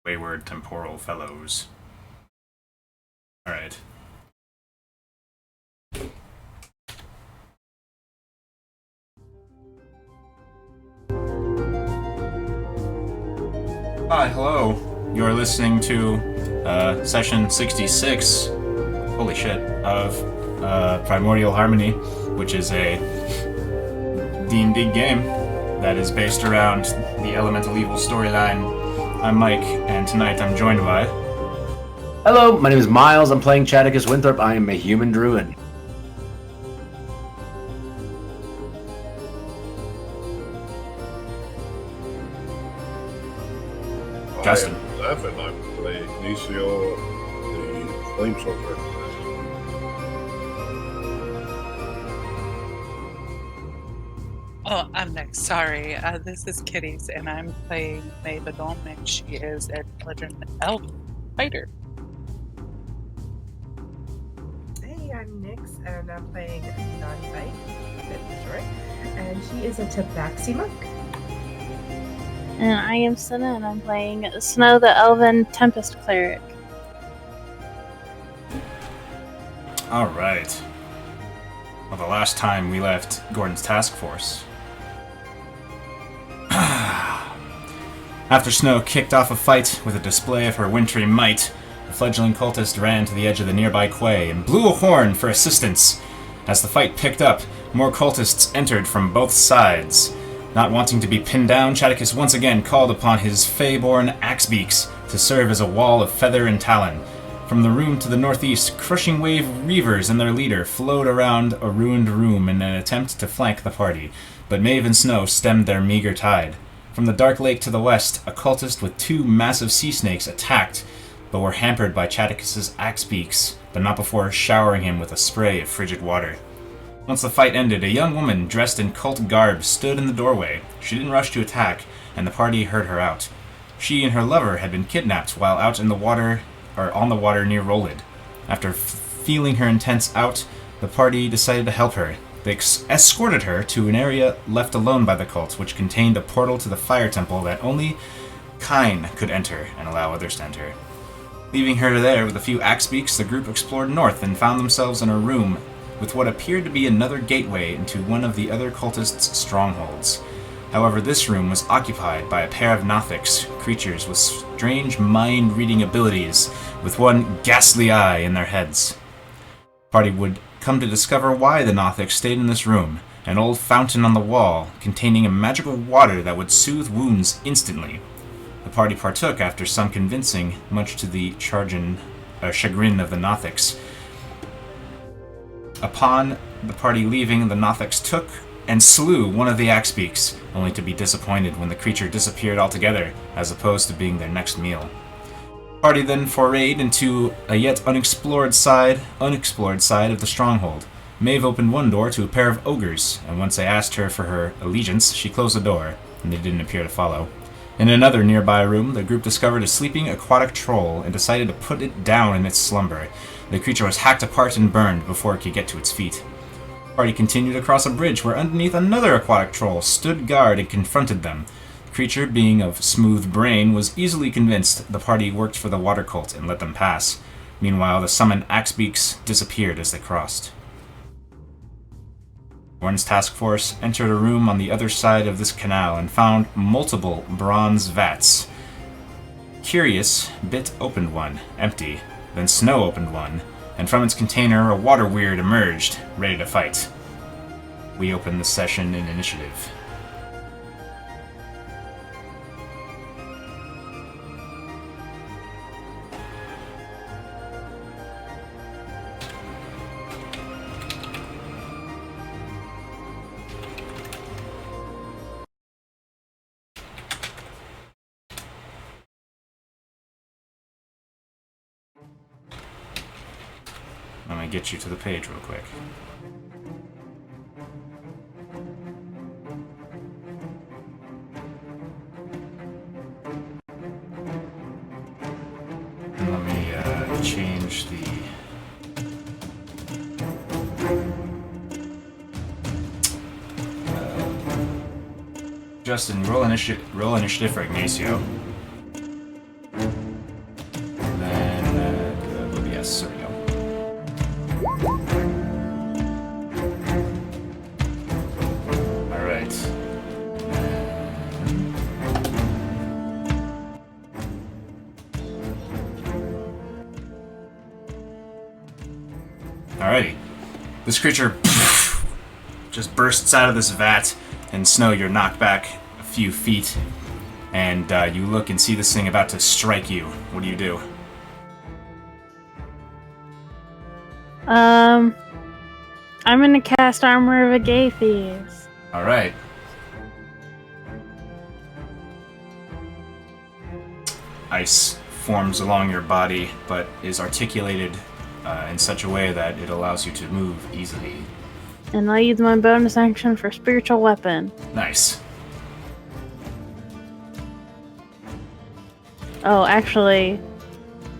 Wayward temporal fellows. Alright. Hi, hello. You're listening to session 66, holy shit, of Primordial Harmony, which is a D&D game that is based around the Elemental Evil storyline. I'm Mike, and tonight I'm joined by... Hello, my name is Miles. I'm playing Chadicus Winthrop. I am a human druid. Justin. I am Evan. I'm playing Nisio, the Flame Soldier. Oh, I'm next. Sorry. This is Kitties, and I'm playing May Badom, and she is an intelligent elf fighter. Hey, I'm Nyx, and I'm playing Non-Fight, and she is a Tabaxi monk. And I am Senna, and I'm playing Snow the Elven Tempest Cleric. Alright. Well, the last time we left Gordon's task force. After Snow kicked off a fight with a display of her wintry might, the fledgling cultist ran to the edge of the nearby quay and blew a horn for assistance. As the fight picked up, more cultists entered from both sides. Not wanting to be pinned down, Chadicus once again called upon his Fey-born Axebeaks to serve as a wall of feather and talon. From the room to the northeast, crushing wave reavers and their leader flowed around a ruined room in an attempt to flank the party, but Maeve and Snow stemmed their meager tide. From the dark lake to the west, a cultist with two massive sea snakes attacked, but were hampered by Chadicus's Axebeaks, but not before showering him with a spray of frigid water. Once the fight ended, a young woman dressed in cult garb stood in the doorway. She didn't rush to attack, and the party heard her out. She and her lover had been kidnapped while out in the water, or on the water near Rollid. After feeling her intents out, the party decided to help her. They escorted her to an area left alone by the cult, which contained a portal to the fire temple that only Kine could enter and allow others to enter. Leaving her there with a few Axebeaks, the group explored north and found themselves in a room with what appeared to be another gateway into one of the other cultists' strongholds. However, this room was occupied by a pair of Nothics, creatures with strange mind-reading abilities, with one ghastly eye in their heads. The party would come to discover why the Nothics stayed in this room, an old fountain on the wall containing a magical water that would soothe wounds instantly. The party partook after some convincing, much to the chagrin of the Nothics. Upon the party leaving, the Nothics took and slew one of the Axebeaks, only to be disappointed when the creature disappeared altogether, as opposed to being their next meal. The party then forayed into a yet unexplored side of the stronghold. Maeve opened one door to a pair of ogres, and once they asked her for her allegiance, she closed the door, and they didn't appear to follow. In another nearby room, the group discovered a sleeping aquatic troll and decided to put it down in its slumber. The creature was hacked apart and burned before it could get to its feet. The party continued across a bridge where underneath another aquatic troll stood guard and confronted them. The creature, being of smooth brain, was easily convinced the party worked for the water cult and let them pass. Meanwhile, the summoned Axebeaks disappeared as they crossed. Warren's task force entered a room on the other side of this canal and found multiple bronze vats. Curious, Bit opened one, empty. Then Snow opened one, and from its container a water weird emerged, ready to fight. We opened the session in initiative. I'm gonna get you to the page real quick. And let me change the... Justin, roll initiative for Ignacio. Alrighty. This creature just bursts out of this vat, and Snow, you're knocked back a few feet, and you look and see this thing about to strike you. What do you do? I'm gonna cast Armor of Agathis. Alright. Ice forms along your body, but is articulated in such a way that it allows you to move easily. And I'll use my bonus action for Spiritual Weapon. Nice. Oh, actually,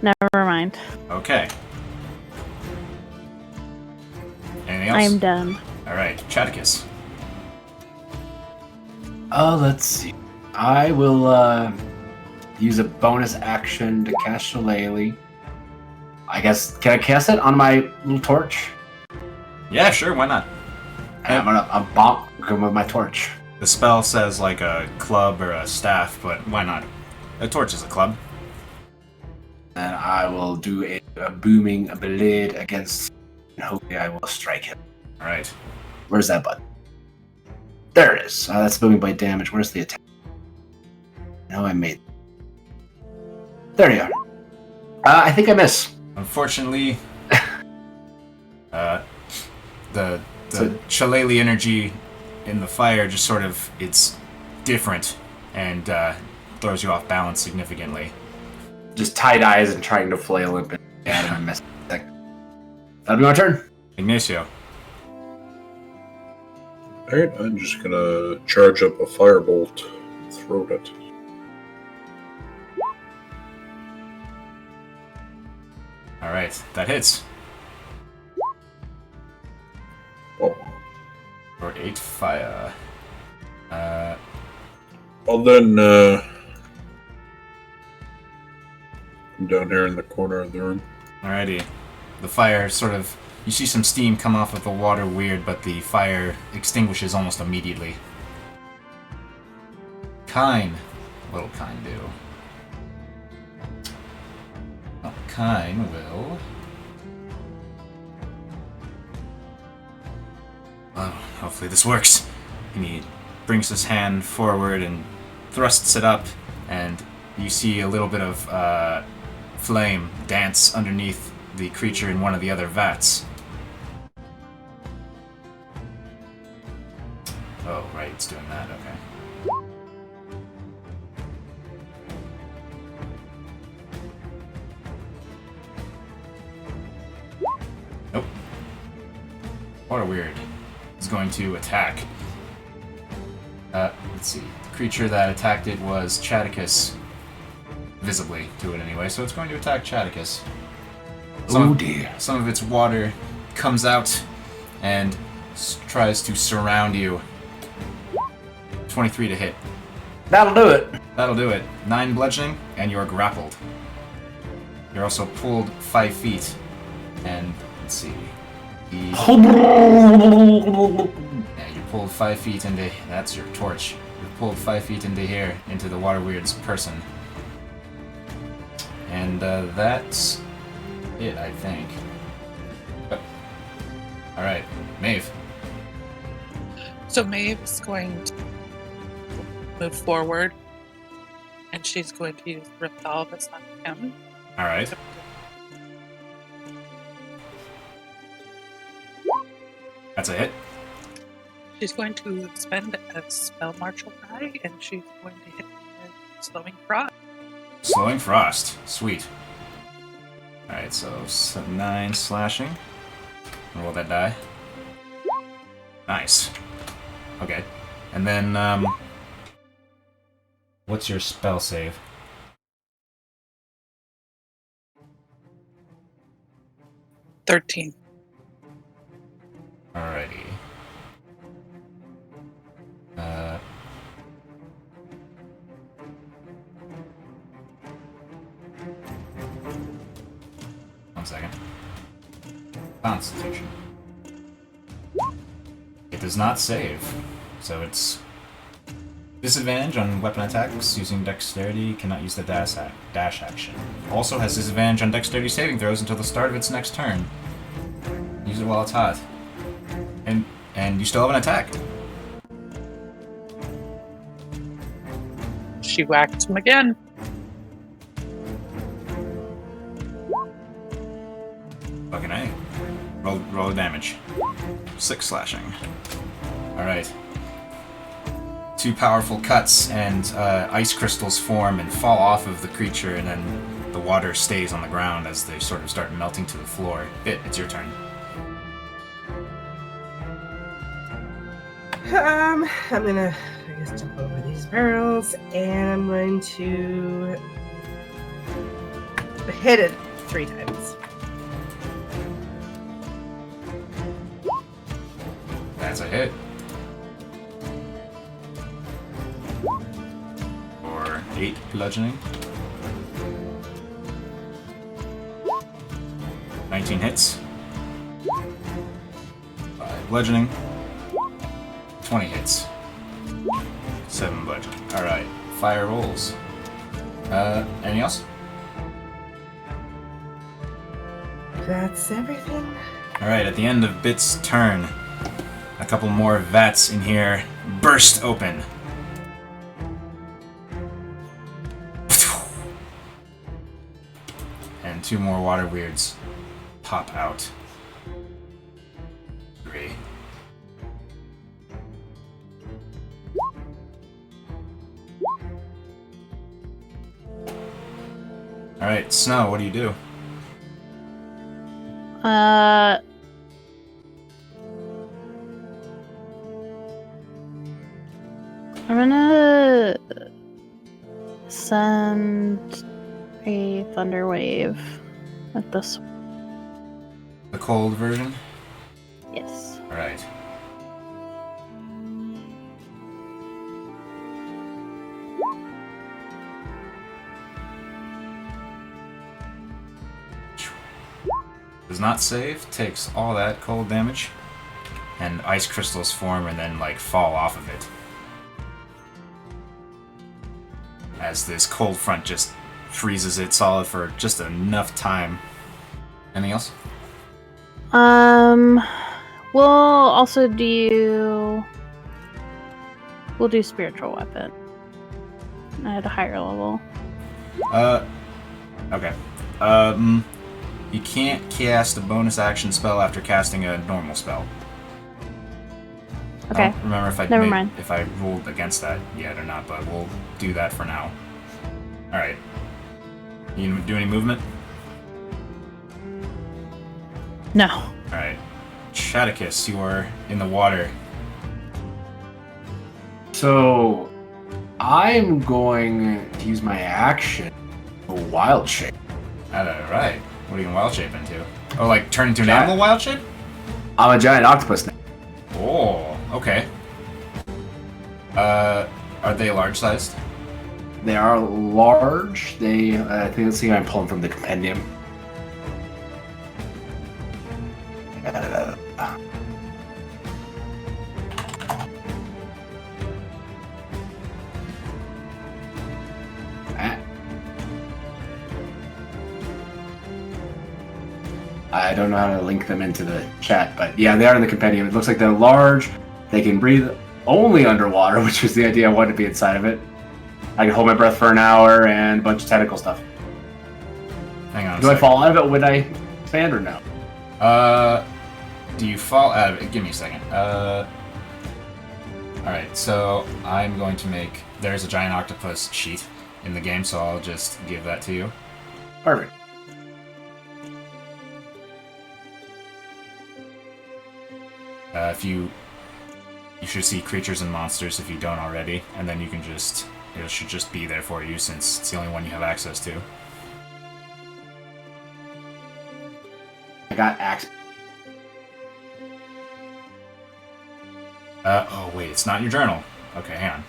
never mind. Okay. Anything else? I am done. Alright, Chaticus. Let's see. I will use a bonus action to cast Shillelagh. I guess, can I cast it on my little torch? Yeah, sure, why not? And I'm gonna bonk him with my torch. The spell says like a club or a staff, but why not? A torch is a club. And I will do a booming blade against, and hopefully I will strike him. Alright. Where's that button? There it is. That's booming blade damage. Where's the attack? No, I made. There you are. I think I miss. Unfortunately, the shillelagh energy in the fire just sort of, it's different and throws you off balance significantly. Just tight eyes and trying to flail him. Yeah, I missed. That'll be my turn. Ignacio. Alright, I'm just gonna charge up a firebolt and throw it. Alright, that hits. Oh. For 8 fire. Well then, I'm down here in the corner of the room. Alrighty. The fire sort of, you see some steam come off of the water weird, but the fire extinguishes almost immediately. Kine. What'll Kine do? Well, Kine will... Oh, hopefully this works. And he brings his hand forward and thrusts it up, and you see a little bit of flame dance underneath the creature in one of the other vats. Oh, right, it's doing that, okay. Nope. What a weird. Is going to attack. Let's see. The creature that attacked it was Chaticus. Visibly to it anyway, so it's going to attack Chaticus. Oh dear. Some of its water comes out and tries to surround you. 23 to hit. That'll do it. That'll do it. 9 bludgeoning, and you're grappled. You're also pulled 5 feet. And, let's see. Yeah, you pulled 5 feet into... That's your torch. You pulled 5 feet into here, into the water weird's person. And that's it, I think. Alright, Maeve. So Maeve's going to move forward, and she's going to use Riptalvis on him. Alright. That's a hit. She's going to spend a spell martial die, and she's going to hit with Slowing Frost. Slowing Frost. Sweet. Alright, so 9 slashing. Roll that die. Nice. Okay. And then, what's your spell save? $13. Alrighty. One second. Constitution. It does not save, so it's disadvantage on weapon attacks using dexterity, cannot use the dash action. Also has disadvantage on dexterity saving throws until the start of its next turn. Use it while it's hot. And you still have an attack. She whacked him again. Fucking A. Roll the damage. 6 slashing. Alright. 2 powerful cuts, and ice crystals form and fall off of the creature, and then the water stays on the ground as they sort of start melting to the floor. It's your turn. I'm gonna, I guess, jump over these barrels, and I'm going to hit it 3 times. That's a hit. For 8 bludgeoning. 19 hits. 5 bludgeoning. 20 hits. 7 bludgeoning. Alright. Fire rolls. Anything else? That's everything. Alright, at the end of Bit's turn, a couple more vats in here burst open. And 2 more water weirds pop out. 3. Alright, Snow, what do you do? I'm gonna send a thunder wave at this. The cold version? Yes. Alright. Does not save, takes all that cold damage, and ice crystals form and then like fall off of it. As this cold front just freezes it solid for just enough time. Anything else? We'll also do. We'll do spiritual weapon at a higher level. Okay. You can't cast a bonus action spell after casting a normal spell. Okay. I don't remember if Never mind. if I ruled against that yet or not, but we'll do that for now. Alright. You do any movement? No. Alright. Shadicus, you are in the water. So, I'm going to use my action, a wild shape. Alright. What are you going to wild shape into? Oh, like turn into an Giant. animal wild shape? I'm a giant octopus now. Oh, okay. Are they large sized? They are large. They, I think, let's see, I'm pulling from the compendium. I don't know how to link them into the chat, but yeah, they are in the compendium. It looks like they're large. They can breathe only underwater, which was the idea I wanted to be inside of it. I can hold my breath for an hour and a bunch of tentacle stuff. Hang on. Do I fall out of it when I expand or no? Do you fall out of it? Give me a second. Alright, so I'm going to make. There's a giant octopus sheet in the game, so I'll just give that to you. Perfect. If you should see creatures and monsters if you don't already, and then you can just, it should just be there for you since it's the only one you have access to. I got axe. Oh wait, it's not your journal. Okay, hang on.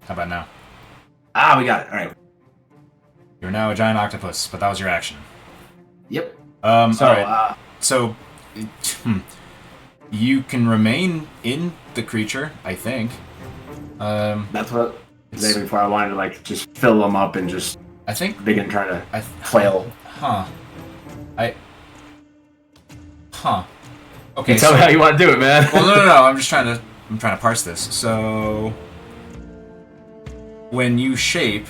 How about now? Ah, we got it. All right. You're now a giant octopus, but that was your action. Yep. So, alright. So, you can remain in the creature, I think. that's what I was saying before. I wanted to like just fill them up and just I think they can try to I flail. Huh. Huh. Okay. Tell me how you want to do it, man. Well, no. I'm trying to parse this. So, when you shape,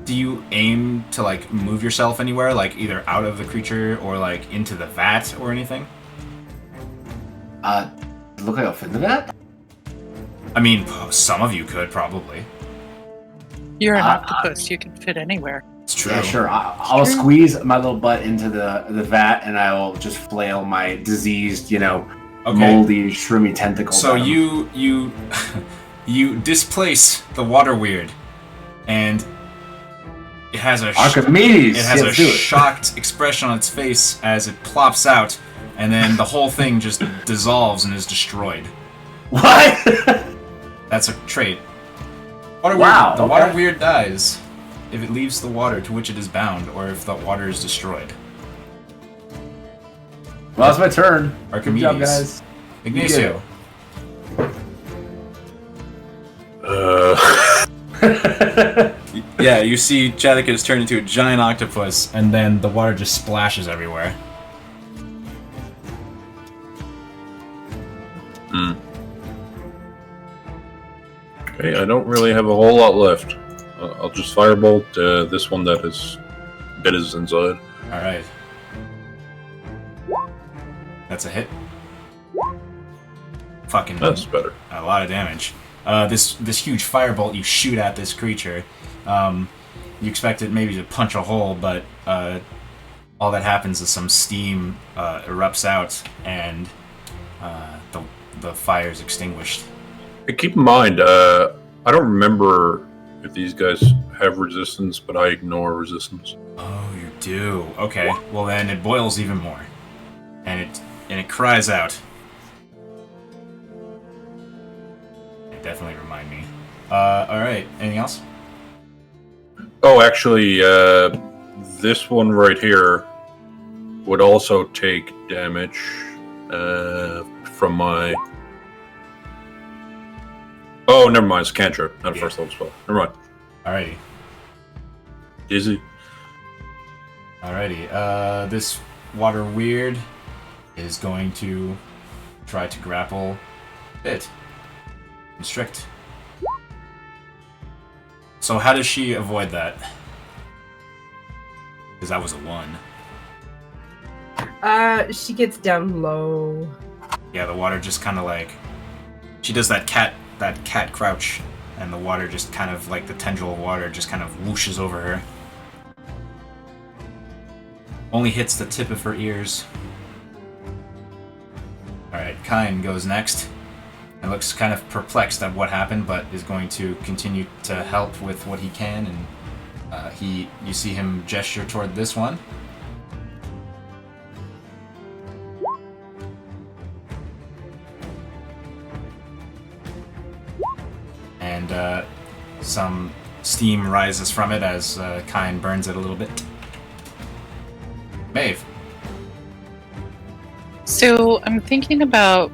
do you aim to like move yourself anywhere, like either out of the creature or like into the vat or anything? Look like I'll fit into that. I mean, some of you could probably. You're an octopus. You can fit anywhere. It's true. Yeah, sure. I'll squeeze my little butt into the vat, and I will just flail my diseased, moldy, shroomy tentacles. So you displace the water weird, and it has a Archimedes. It has a shocked expression on its face as it plops out, and then the whole thing just dissolves and is destroyed. What? That's a trait. Water weird dies if it leaves the water to which it is bound, or if the water is destroyed. Well, it's my turn. Archimedes. Good job, guys. Ignacio. Yeah, you see Jadika is turned into a giant octopus, and then the water just splashes everywhere. Okay, I don't really have a whole lot left. I'll just firebolt this one that is inside. Alright. That's a hit. Fucking... That's better. A lot of damage. This huge firebolt you shoot at this creature, you expect it maybe to punch a hole, but all that happens is some steam erupts out, and the fire is extinguished. Hey, keep in mind, I don't remember if these guys have resistance, but I ignore resistance. Oh, you do. Okay. Well, then it boils even more, and it cries out. Definitely remind me. Alright, anything else? Oh, actually, this one right here would also take damage from my... Oh, never mind, it's a cantrip, not a first level spell. Never mind. Alrighty. Easy. Alrighty, this water weird is going to try to grapple it. Constrict. So how does she avoid that? Because that was a 1. She gets down low. Yeah, the water just kind of like... She does that cat crouch, and the water just kind of, like the tendril of water, just kind of whooshes over her. Only hits the tip of her ears. Alright, Kine goes next. And looks kind of perplexed at what happened, but is going to continue to help with what he can, and you see him gesture toward this one. And some steam rises from it as Kine burns it a little bit. Maeve. So I'm thinking about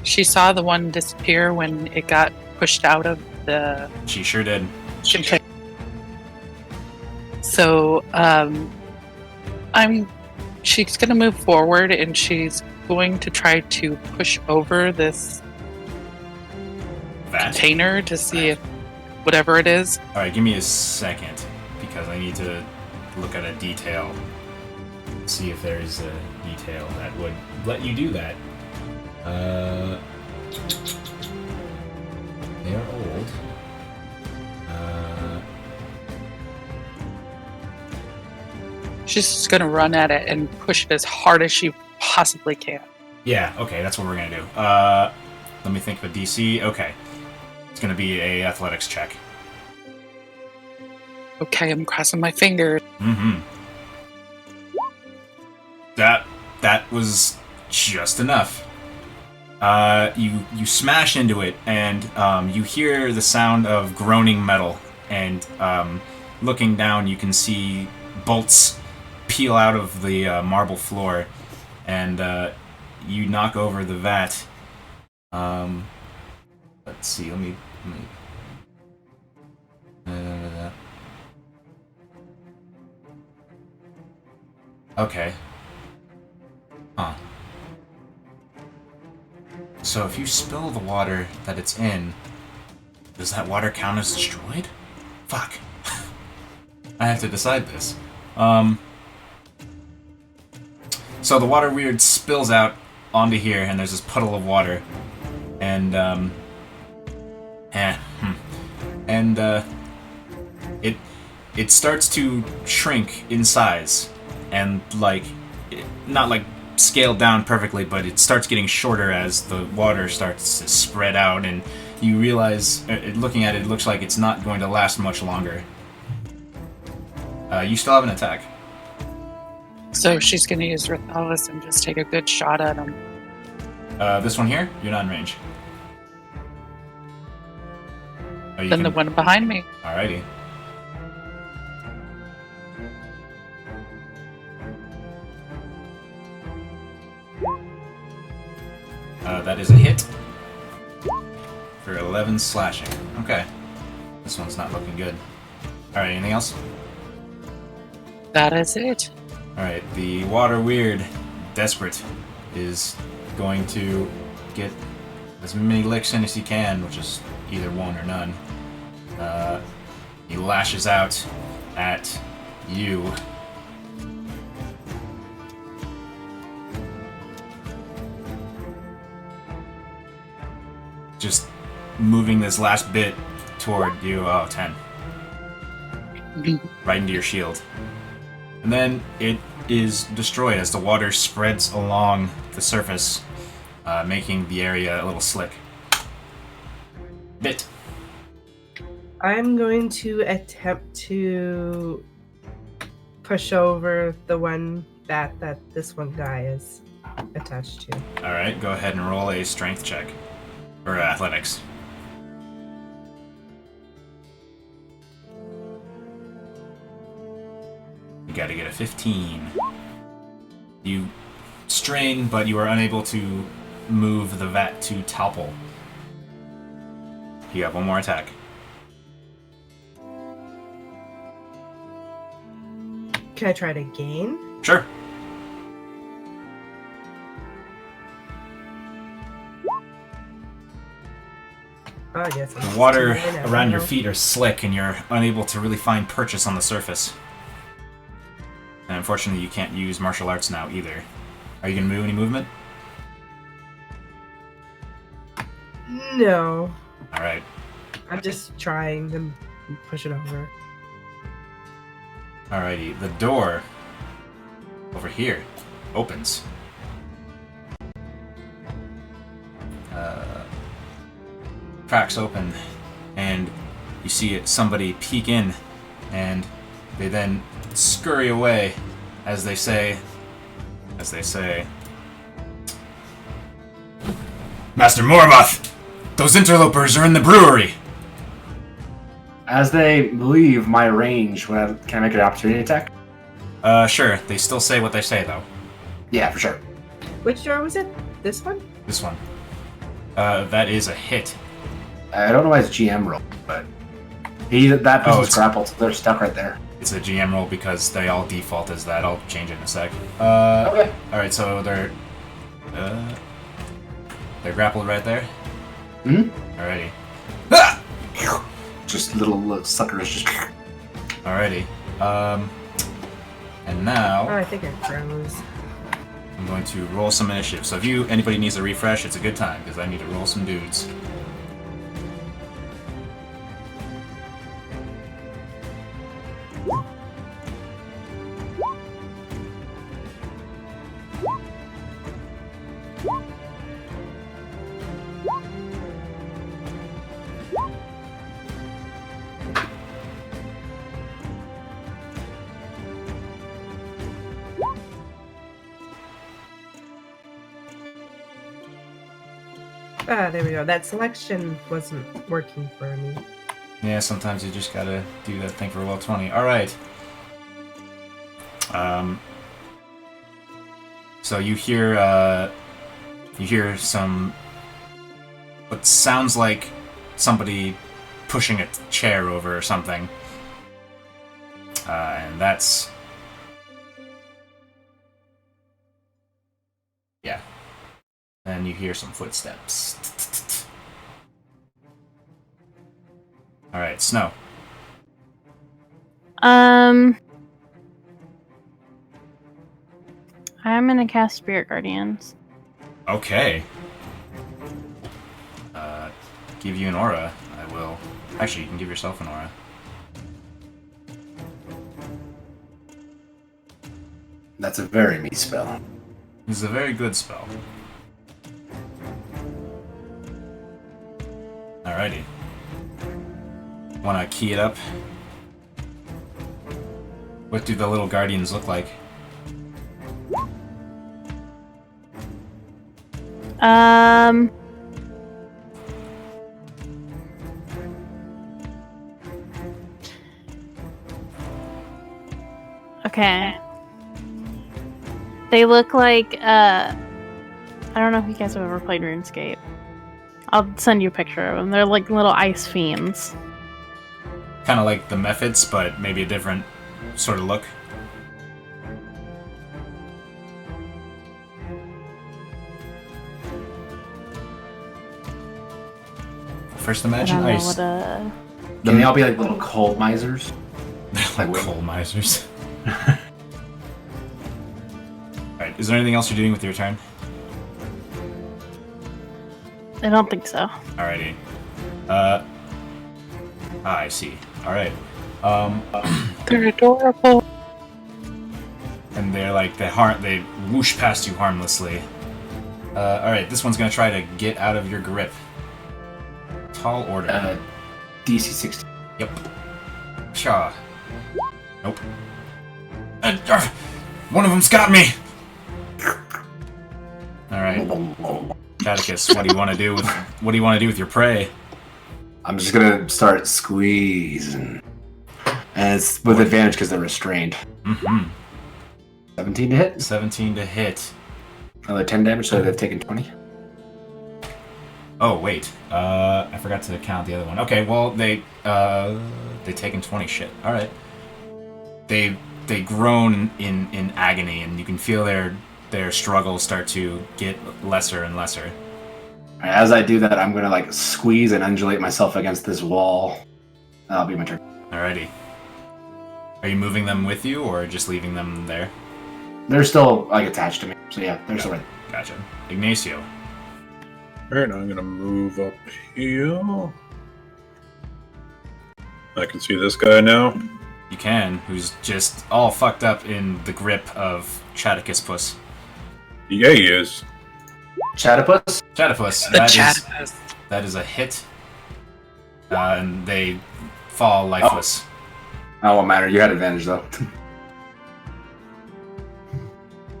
she saw the one disappear when it got pushed out of the... She sure did. So, she's going to move forward, and she's going to try to push over this container to see if whatever it is. Alright, give me a second, because I need to look at a detail. See if there's a detail that would let you do that. They are old. She's just gonna run at it and push it as hard as she possibly can. Yeah, okay, that's what we're gonna do. Let me think of a DC. Okay. It's gonna be a athletics check. Okay, I'm crossing my fingers. Mm-hmm. That was just enough. You smash into it, and you hear the sound of groaning metal, and looking down you can see bolts peel out of the marble floor, and you knock over the vat. Let's see, let me Okay. Huh. So if you spill the water that it's in, does that water count as destroyed? Fuck. I have to decide this. So the water weird spills out onto here, and there's this puddle of water. And, it starts to shrink in size. And, like, not, like, scaled down perfectly, but it starts getting shorter as the water starts to spread out, and you realize, looking at it, it looks like it's not going to last much longer. You still have an attack. So she's going to use Rathalis and just take a good shot at him. This one here, you're not in range. Oh, Then the one behind me. Alrighty. That is a hit for 11 slashing. Okay. This one's not looking good. Alright, anything else? That is it. Alright, the water weird, desperate, is going to get as many licks in as he can, which is either one or none. He lashes out at you. Just moving this last bit toward you. Oh, 10. Right into your shield. And then it is destroyed as the water spreads along the surface, making the area a little slick. Bit. I'm going to attempt to push over the one that this one guy is attached to. Alright, go ahead and roll a strength check. Or athletics. You gotta get a 15. You strain, but you are unable to move the vat to topple. You have one more attack. Can I try to gain? Sure. Oh, yes. The water around your feet are slick, and you're unable to really find purchase on the surface. And unfortunately, you can't use martial arts now either. Are you gonna move any movement? No. Alright. I'm just trying to push it over. Alrighty, the door over here opens. Cracks open, and you see somebody peek in, and they then scurry away as they say, Master Mormoth! Those interlopers are in the brewery! As they leave my range, can I make an opportunity attack? Sure. They still say what they say, though. Yeah, for sure. Which door was it? This one? This one. That is a hit. I don't know why it's GM roll, but that person's it's- grappled, so they're stuck right there. It's a GM roll because they all default as that. I'll change it in a sec. Okay. Alright, so they're grappled right there? Mm-hmm. Alrighty. Just little suckers just... Alrighty. And Oh, now I think I froze. I'm going to roll some initiative. So if anybody needs a refresh, it's a good time, because I need to roll some dudes. Ah, there we go. That selection wasn't working for me. Yeah, sometimes you just gotta do that thing for a roll 20. Alright. So you hear some what sounds like somebody pushing a chair over or something. And that's then you hear some footsteps. Alright, Snow. I'm gonna cast Spirit Guardians. Okay. Give you an aura. I will. Actually, you can give yourself an aura. That's a very me spell. This is a very good spell. Alrighty. Wanna key it up? What do the little guardians look like? Okay. They look like, I don't know if you guys have ever played RuneScape. I'll send you a picture of them. They're like little ice fiends. Kind of like the Methods, but maybe a different sort of look. First, imagine I don't ice. know what Can they all be like little coal misers? Like coal misers. Alright, is there anything else you're doing with your turn? I don't think so. Alrighty. I see. Alright. They're adorable. And they're like, they whoosh past you harmlessly. Alright, this one's gonna try to get out of your grip. Tall order. DC 16. Yep. Pshaw. Nope. One of them's got me! Alright. Catechus, what do you want to do with your prey? I'm just gonna start squeezing. And it's with advantage because they're restrained. Mm-hmm. 17 to hit. 17 to hit. Another 10 damage, so they've taken 20. Oh wait, I forgot to count the other one. Okay, well they taken 20. Shit. All right. They groan in agony, and you can feel their struggles start to get lesser and lesser. As I do that, I'm gonna like squeeze and undulate myself against this wall. That'll be my turn. Alrighty. Are you moving them with you, or just leaving them there? They're still like attached to me, so yeah, they're still right. Gotcha. Ignacio. Alright, I'm gonna move up here. I can see this guy now. You can, who's just all fucked up in the grip of Chatticus. Yeah, he is. Chatipus? Chatipus. The Chatipus. That is a hit. And they fall lifeless. Oh, won't matter. You had advantage though.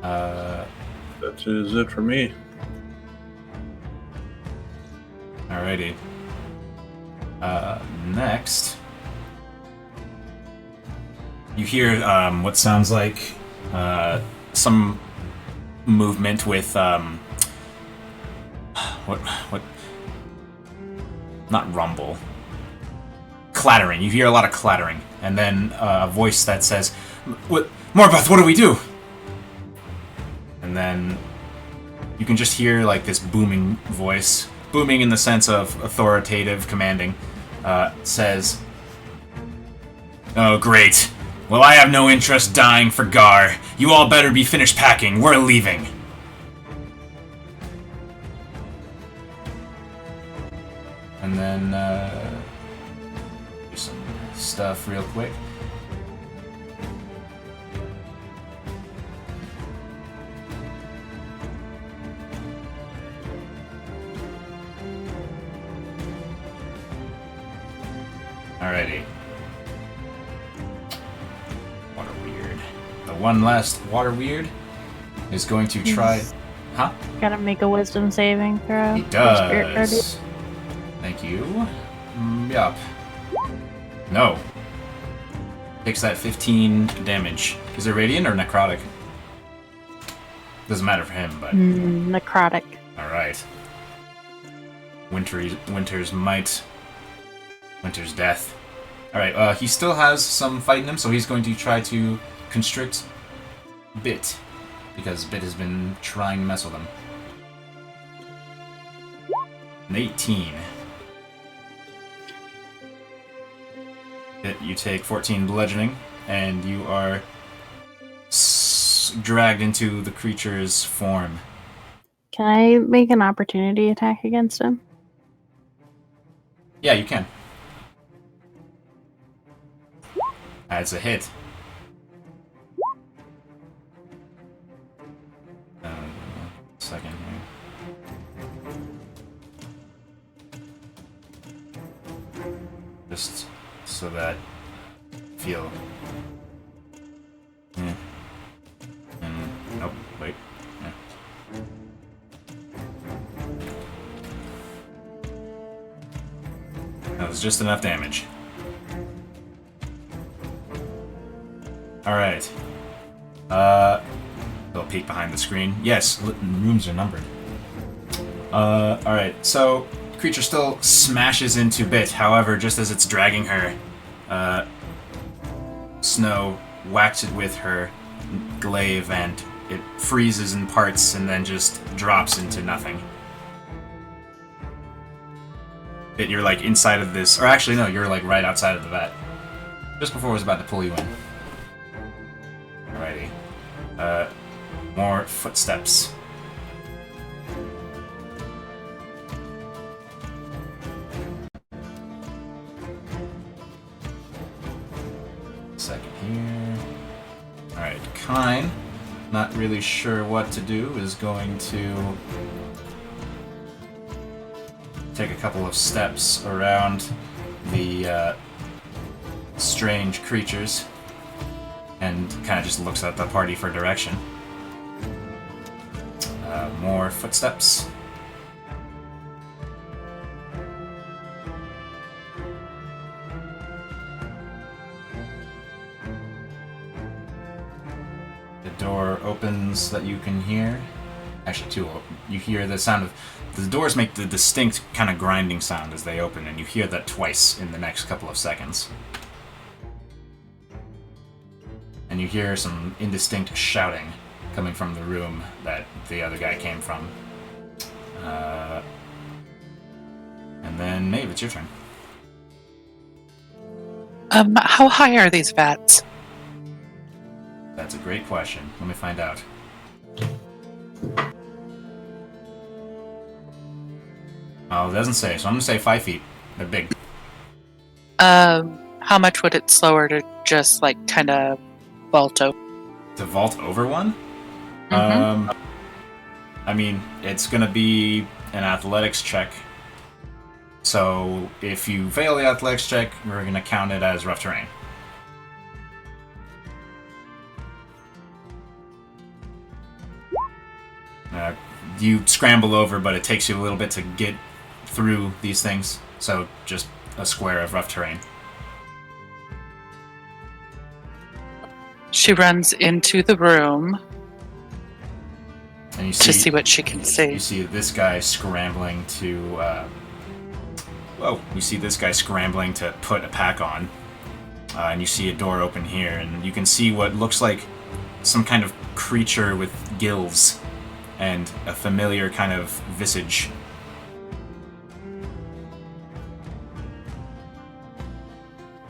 That is it for me. Alrighty. Next, you hear what sounds like some movement with what? Not rumble. Clattering. You hear a lot of clattering, and then a voice that says, "What, Morbeth? What do we do?" And then you can just hear like this booming voice. Booming in the sense of authoritative, commanding, says, "Oh, great. Well, I have no interest dying for Gar. You all better be finished packing. We're leaving." And then, do some stuff real quick. Alrighty. Water Weird. The one last Water Weird is going to try... Huh? Gotta make a wisdom saving throw. He for Spirit Guardian. does. Thank you. Yup. No. Takes that 15 damage. Is it radiant or necrotic? Doesn't matter for him, but... Necrotic. Alright. Winter's Might. Winter's Death. Alright, he still has some fight in him, so he's going to try to constrict Bit. Because Bit has been trying to mess with him. An 18. You take 14 bludgeoning, and you are dragged into the creature's form. Can I make an opportunity attack against him? Yeah, you can. That's a hit. Second here. Just so that feel. Yeah. Nope. Wait. Yeah. That was just enough damage. Alright. Little peek behind the screen. Yes, rooms are numbered. Alright, so the creature still smashes into Bit, however, just as it's dragging her, Snow whacks it with her glaive and it freezes in parts and then just drops into nothing. Bit, you're like inside of this, or actually no, you're like right outside of the vat. Just before it was about to pull you in. Alrighty. More footsteps. Second here. Alright, Kine, not really sure what to do, is going to take a couple of steps around the strange creatures and kind of just looks at the party for direction. More footsteps. The door opens that you can hear. Actually, two open. You hear the sound of... The doors make the distinct kind of grinding sound as they open, and you hear that twice in the next couple of seconds. And you hear some indistinct shouting coming from the room that the other guy came from. And then, Maeve, it's your turn. How high are these vats? That's a great question. Let me find out. Oh, it doesn't say, so I'm gonna say 5 feet. They're big. How much would it slower to just, like, kind of vault over? To vault over one? Mm-hmm. I mean, it's gonna be an athletics check. So, if you fail the athletics check, we're gonna count it as rough terrain. You scramble over, but it takes you a little bit to get through these things. So, just a square of rough terrain. She runs into the room And you to see what she can You see. see this guy scrambling to... you see this guy scrambling to put a pack on. And you see a door open here, and you can see what looks like some kind of creature with gills and a familiar kind of visage.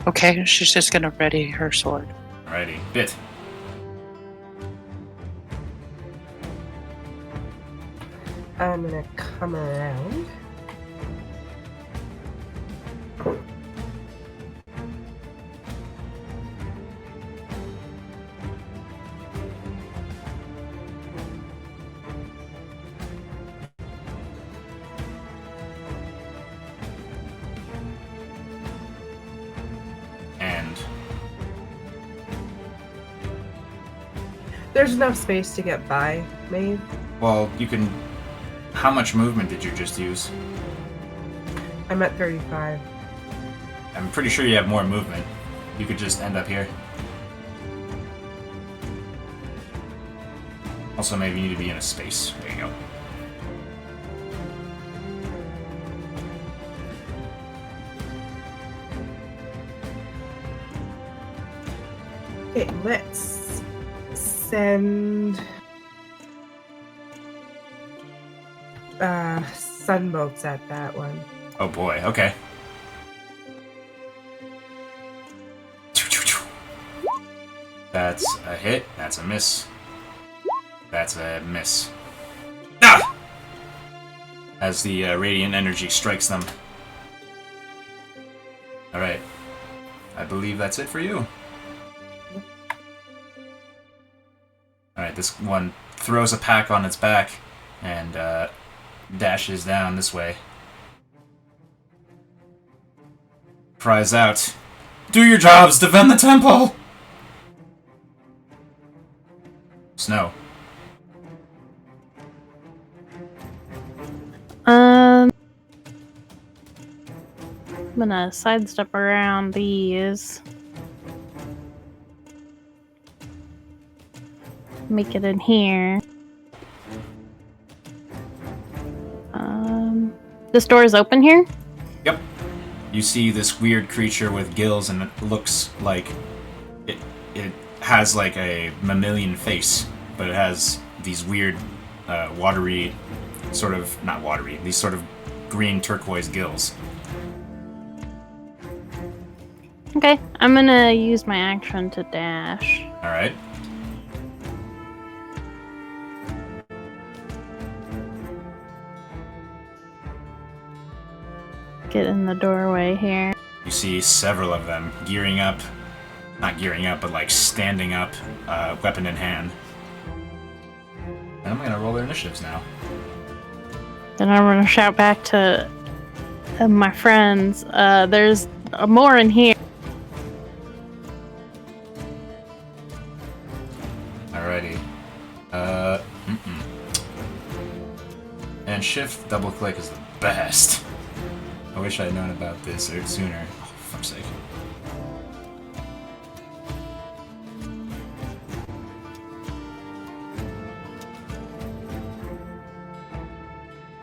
Okay, she's just gonna ready her sword. Alrighty, Bit. I'm gonna come around. And There's enough space to get by, Maeve. well, you can... How much movement did you just use? I'm at 35. I'm pretty sure you have more movement. You could just end up here. Also, maybe you need to be in a space. There you go. Okay, let's send sunbolts at that one. Oh boy, okay. That's a hit, that's a miss. That's a miss. Ah! As the radiant energy strikes them. Alright. I believe that's it for you. Alright, this one throws a pack on its back and dashes down this way. Cries out, "Do your jobs, defend the temple!" Snow. I'm gonna sidestep around these. Make it in here. This door is open here? Yep. You see this weird creature with gills, and it looks like it has like a mammalian face, but it has these weird watery, sort of, not watery, these sort of green turquoise gills. Okay, I'm gonna use my action to dash. Alright. Get in the doorway here. You see several of them gearing up, not gearing up, but like standing up, weapon in hand. And I'm gonna roll their initiatives now. Then I'm gonna shout back to my friends. There's more in here. Alrighty. And shift double click is the best. I wish I'd known about this sooner. Oh, for fuck's sake.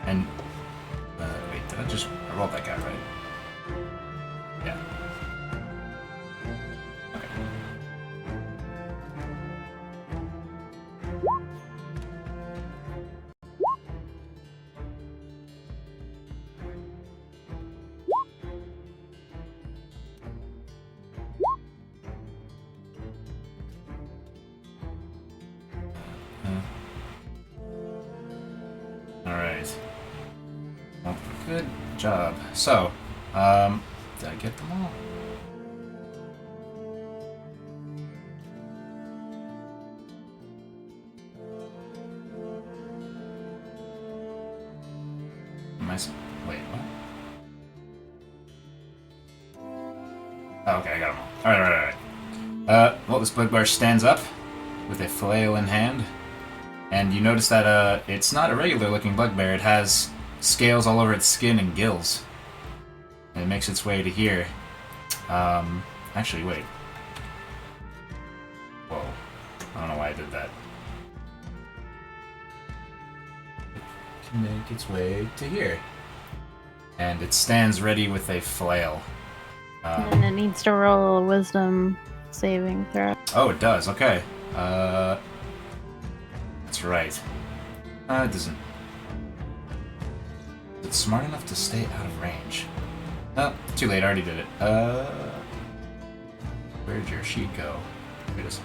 And, wait, did I rolled that guy, right? Yeah. Okay. Alright. Well, good job. So, did I get them all? Wait, what? Oh, okay, I got them all. Alright. Well, this bugbear stands up with a flail in hand. And you notice that it's not a regular looking bugbear, it has scales all over its skin and gills. And it makes its way to here. Actually, wait. Whoa. I don't know why I did that. It can make its way to here. And it stands ready with a flail. And it needs to roll a wisdom saving throw. Oh, it does, okay. That's right. It doesn't. It's smart enough to stay out of range. Oh, too late, I already did it. Where'd your sheet go? Here it is.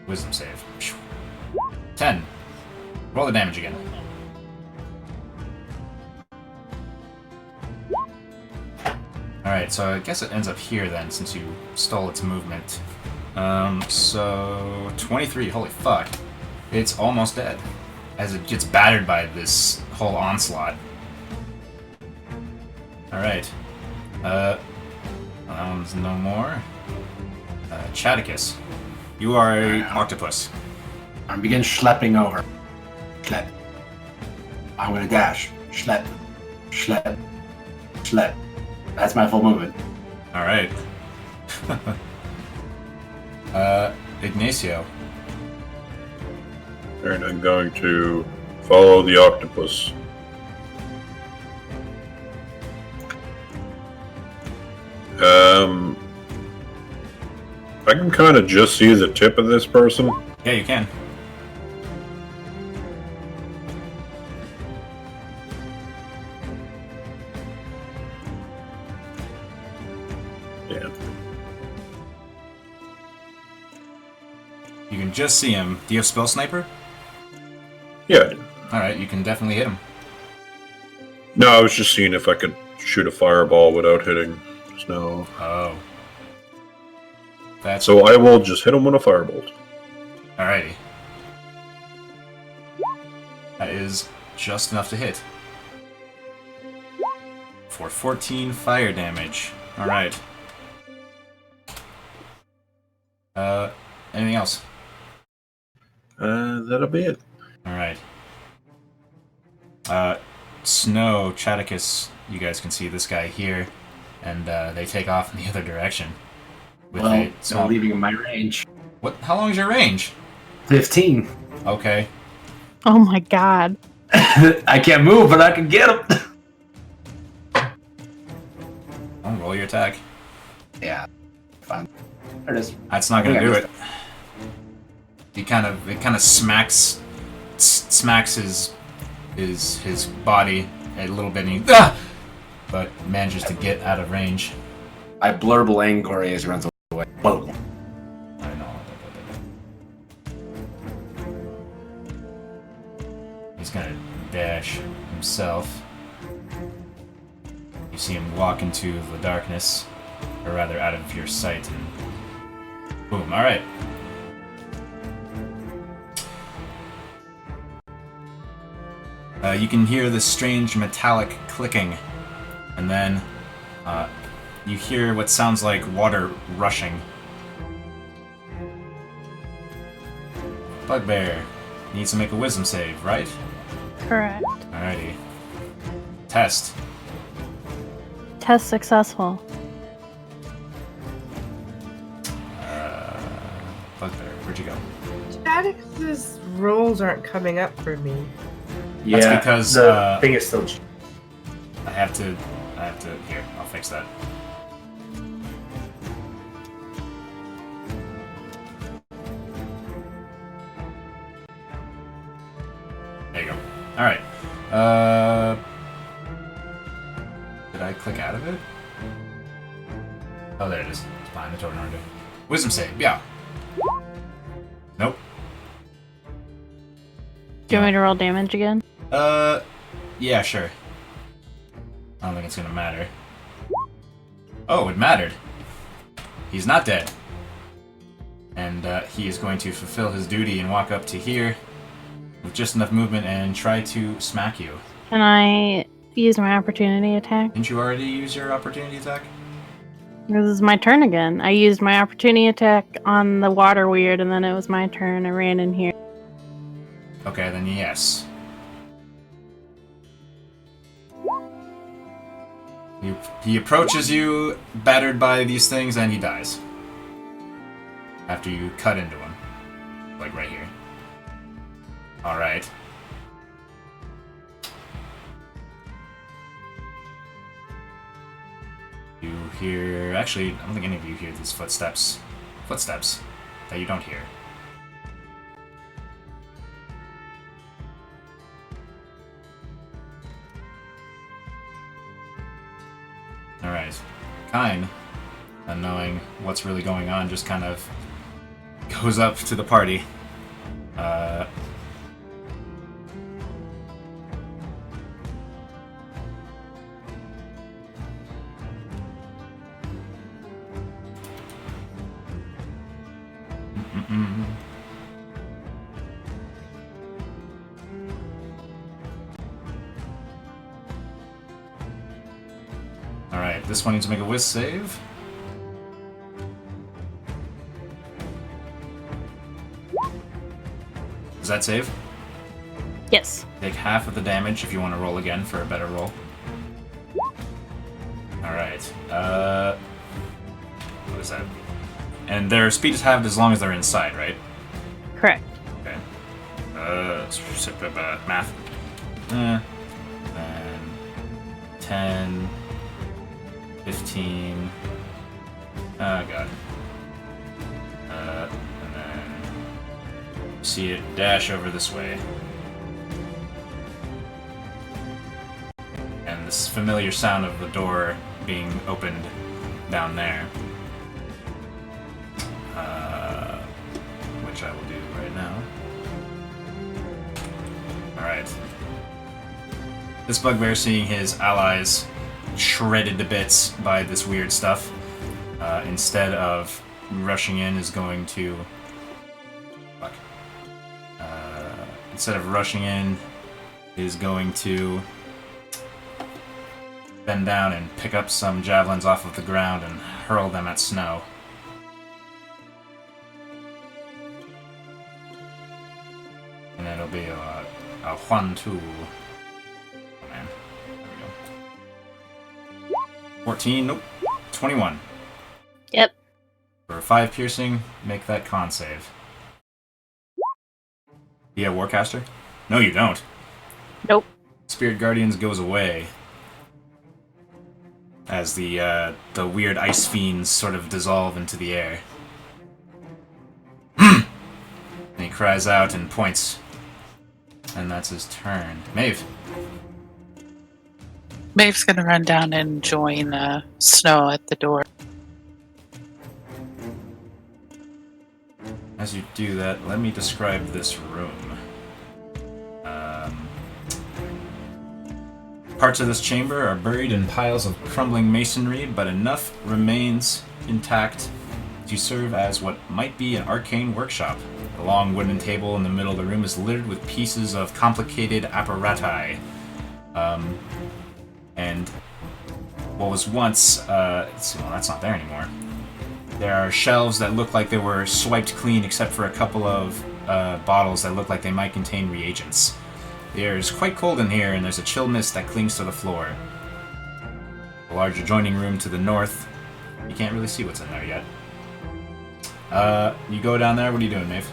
Wisdom save. 10. Roll the damage again. Alright, so I guess it ends up here then, since you stole its movement. So 23, holy fuck. It's almost dead. As it gets battered by this whole onslaught. Alright. That one's no more. Chaticus. You are a octopus. I begin schlepping over. Schlep. I'm gonna dash. Schlep. Schlep. Schlep. That's my full movement. Alright. Ignacio. And I'm going to follow the octopus. I can kind of just see the tip of this person. Yeah, you can. Yeah. You can just see him. Do you have Spell Sniper? Yeah, I do. Alright, you can definitely hit him. No, I was just seeing if I could shoot a fireball without hitting snow. Oh. That's... So I will just hit him with a firebolt. Alrighty. That is just enough to hit. For 14 fire damage. Alright. Anything else? That'll be it. Alright. Snow, Chaticus, you guys can see this guy here, and they take off in the other direction. With Well, a not leaving in my range. What? How long is your range? 15. Okay. Oh my god. I can't move, but I can get him. Oh, roll your attack. Yeah. Fine. There it is. That's not gonna I think do I it. It kind of smacks his body a little bit, and he, but manages to get out of range. I blurble angry as he runs away. Whoa. I know. He's gonna dash himself. You see him walk into the darkness, or rather out of your sight, and boom. Alright. You can hear this strange metallic clicking, and then you hear what sounds like water rushing. Bugbear needs to make a wisdom save, right? Correct. Alrighty. Test. Test successful. Bugbear, where'd you go? Chaticus's rolls aren't coming up for me. That's because, the thing is still. I have to, here, I'll fix that. There you go. Alright. Did I click out of it? Oh, there it is. It's behind the totem order. Wisdom save, yeah. Nope. Do you want me to roll damage again? Yeah, sure. I don't think it's gonna matter. Oh, it mattered. He's not dead. And he is going to fulfill his duty and walk up to here with just enough movement and try to smack you. Can I use my opportunity attack? Didn't you already use your opportunity attack? This is my turn again. I used my opportunity attack on the water weird, and then it was my turn. I ran in here. Okay, then yes. He approaches you, battered by these things, and he dies. After you cut into him. Like right here. Alright. You hear... Actually, I don't think any of you hear these footsteps. Footsteps that you don't hear. Alright. Kine, unknowing what's really going on, just kind of goes up to the party. Alright, this one needs to make a wisp save. Does that save? Yes. Take half of the damage if you want to roll again for a better roll. Alright, what is that? And their speed is halved as long as they're inside, right? Correct. Okay. Math. And 10, 15. Oh god. And then see it dash over this way. And this familiar sound of the door being opened down there. Alright. This bugbear, seeing his allies shredded to bits by this weird stuff, instead of rushing in, is going to... Fuck. Instead of rushing in, is going to bend down and pick up some javelins off of the ground and hurl them at Snow. And it'll be a 1-2. Oh man. There we go. 14, nope. 21. Yep. For 5 piercing, make that con save. You have Warcaster? No, you don't. Nope. Spirit Guardians goes away as the weird ice fiends sort of dissolve into the air. And he cries out and points. And that's his turn. Maeve. Maeve's gonna run down and join Snow at the door. As you do that, let me describe this room. Parts of this chamber are buried in piles of crumbling masonry, but enough remains intact to serve as what might be an arcane workshop. The long wooden table in the middle of the room is littered with pieces of complicated apparati. And what was once... let's see, well, that's not there anymore. There are shelves that look like they were swiped clean except for a couple of bottles that look like they might contain reagents. The air is quite cold in here, and there's a chill mist that clings to the floor. The large adjoining room to the north, you can't really see what's in there yet. You go down there, what are you doing, Maeve?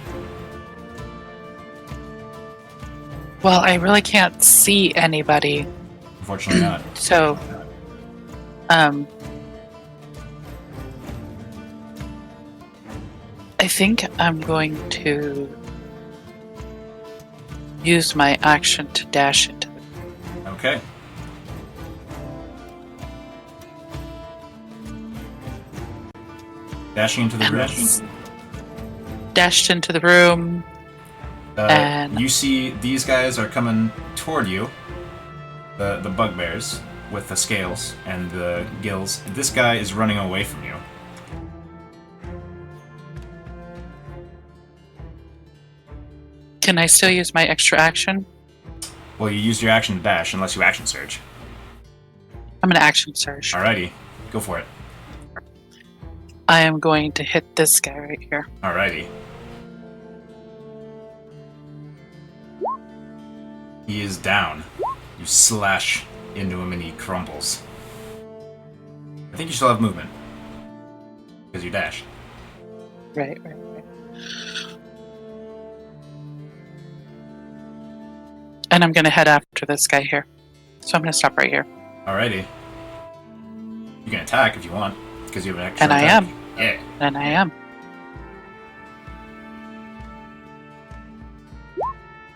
Well, I really can't see anybody, Unfortunately not. so I think I'm going to use my action to dash into the... Okay. Dashing into the room. Dashed into the room. And you see these guys are coming toward you. The bugbears with the scales and the gills. This guy is running away from you. Can I still use my extra action? Well, you used your action to dash unless you action surge. I'm gonna action surge. Alrighty, go for it. I am going to hit this guy right here. Alrighty. He is down. You slash into him and he crumbles. I think you still have movement. Because you dash. Right. And I'm gonna head after this guy here. So I'm gonna stop right here. Alrighty. You can attack if you want, because you have an extra And I attack. am. Yeah. And I am.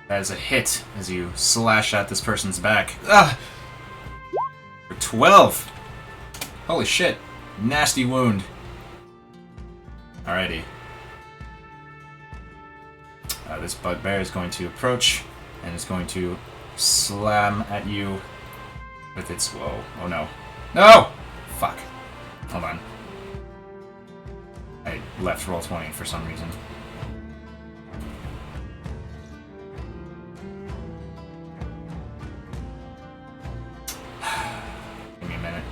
That is a hit as you slash at this person's back. Ah! For 12! Holy shit. Nasty wound. Alrighty. This bugbear is going to approach and is going to slam at you with its... Whoa. Oh no. No! Fuck. Hold on. I left roll 20 for some reason. Give me a minute.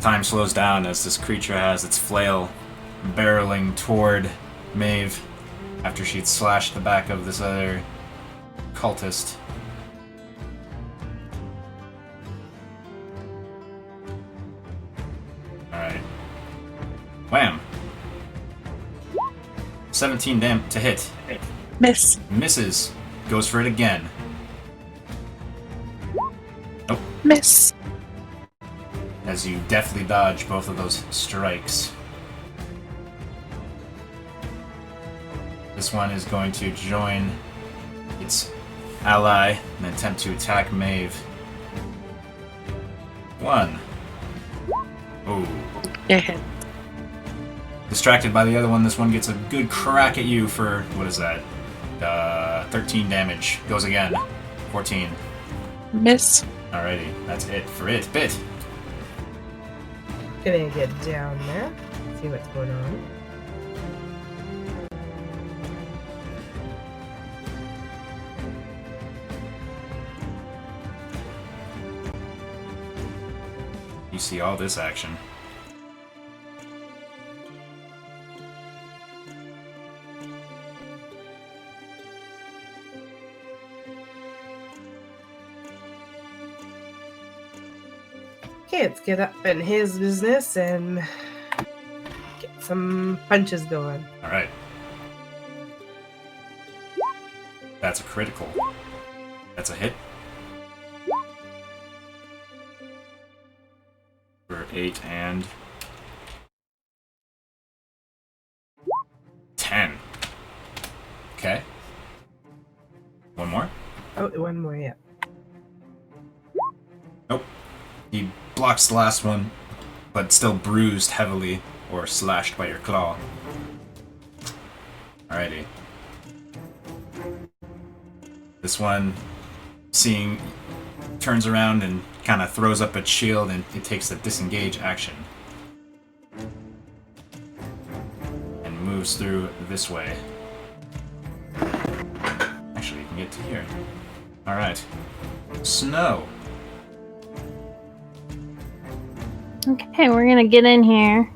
Time slows down as this creature has its flail barreling toward Maeve after she'd slashed the back of this other cultist. Alright. Wham! 17 to hit. Miss. Misses. Goes for it again. Nope. Miss. As you deftly dodge both of those strikes. This one is going to join its ally and attempt to attack Maeve. 1. Ooh. It hit. Distracted by the other one, this one gets a good crack at you for, what is that? 13 damage. Goes again. 14. Miss. Alrighty, that's it for it. Bit. Gonna get down there. See what's going on. You see all this action. Okay, let's get up in his business and get some punches going. Alright. That's a critical. That's a hit. For 8 and 10. Okay. One more? Oh, one more, yeah. Nope. He blocks the last one, but still bruised heavily or slashed by your claw. Alrighty. This one, seeing, turns around and kind of throws up its shield, and it takes the disengage action. And moves through this way. Actually, you can get to here. Alright. Snow. Okay, we're gonna get in here.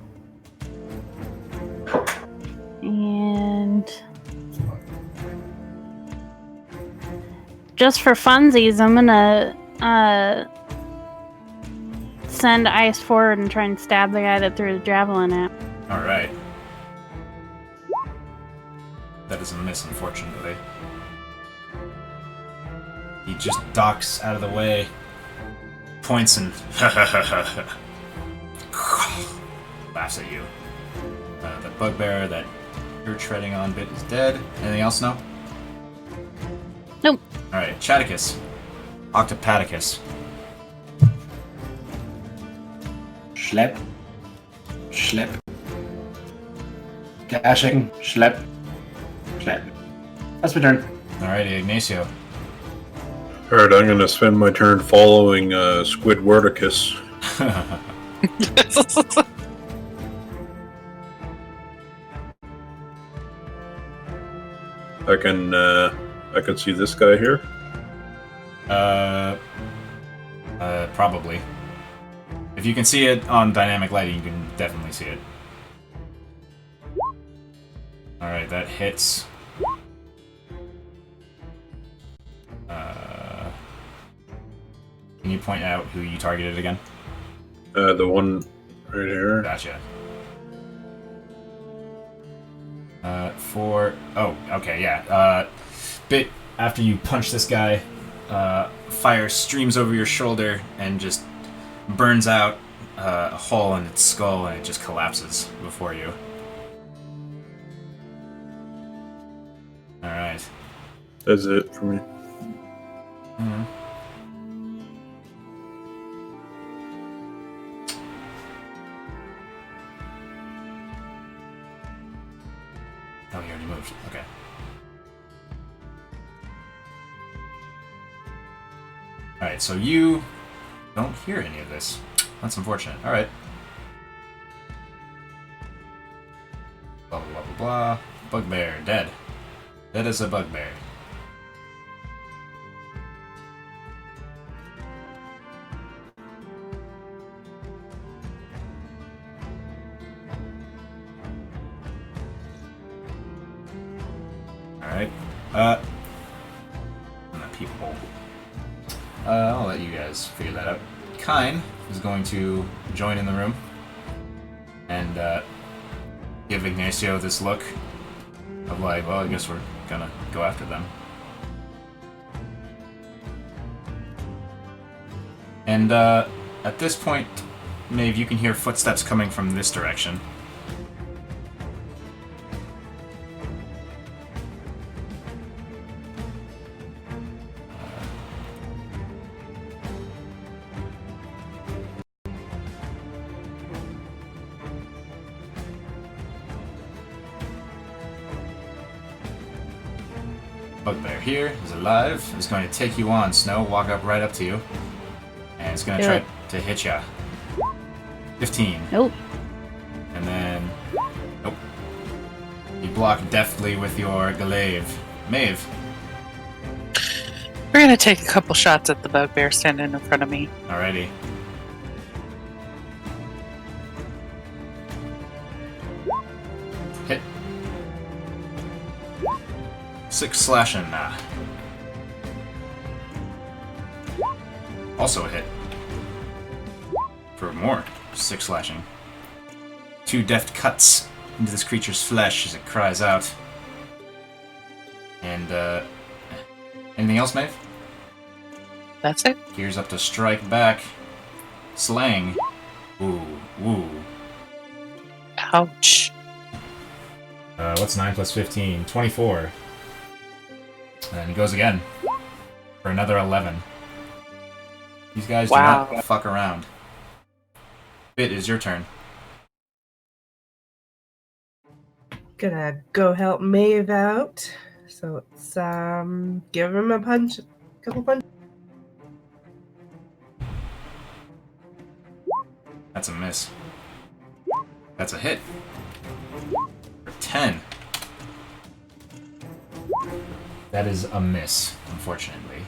And just for funsies, I'm gonna send ice forward and try and stab the guy that threw the javelin at. Alright. That is a miss, unfortunately. He just docks out of the way, points and laughs at you. The bugbear that you're treading on bit is dead. Anything else, no? Nope. Alright, Chaticus. Octopaticus. Schlepp. Schlepp. Dashing. Schlepp. Schlepp. That's my turn. Alrighty, Ignacio. Alright, I'm gonna spend my turn following Squidwardicus. I can see this guy here. Probably. If you can see it on dynamic lighting, you can definitely see it. Alright, that hits. Can you point out who you targeted again? The one right here. Gotcha. Oh, okay, yeah. Bit after you punch this guy, fire streams over your shoulder and just burns out a hole in its skull, and it just collapses before you. Alright. That's it for me. Mm-hmm. Oh, he already moved. Okay. Alright, so you don't hear any of this. That's unfortunate. Alright. Blah, blah, blah, blah, blah. Bugbear, dead. Dead as a bugbear. Alright. I'm a peephole. I'll let you guys figure that out. Kine is going to join in the room and give Ignacio this look of like, well, I guess we're gonna go after them. And at this point, Maeve, you can hear footsteps coming from this direction. bugbear here is alive. It's going to take you on, Snow. Walk up right up to you. And it's going to try to hit ya. 15. Nope. And then... Nope. You block deftly with your glaive. Maeve. We're gonna take a couple shots at the bugbear standing in front of me. Alrighty. Hit. 6 slashing. Also a hit. For more 6 slashing. 2 deft cuts into this creature's flesh as it cries out. And, anything else, Maeve? That's it. Gears up to strike back. Slang. Ooh, woo. Ouch. What's 9 plus 15? 24. And he goes again. For another 11. These guys do not fuck around. Bit, is your turn. Gonna go help Maeve out. So it's give him a punch, couple punch. That's a miss. That's a hit. For 10. That is a miss, unfortunately.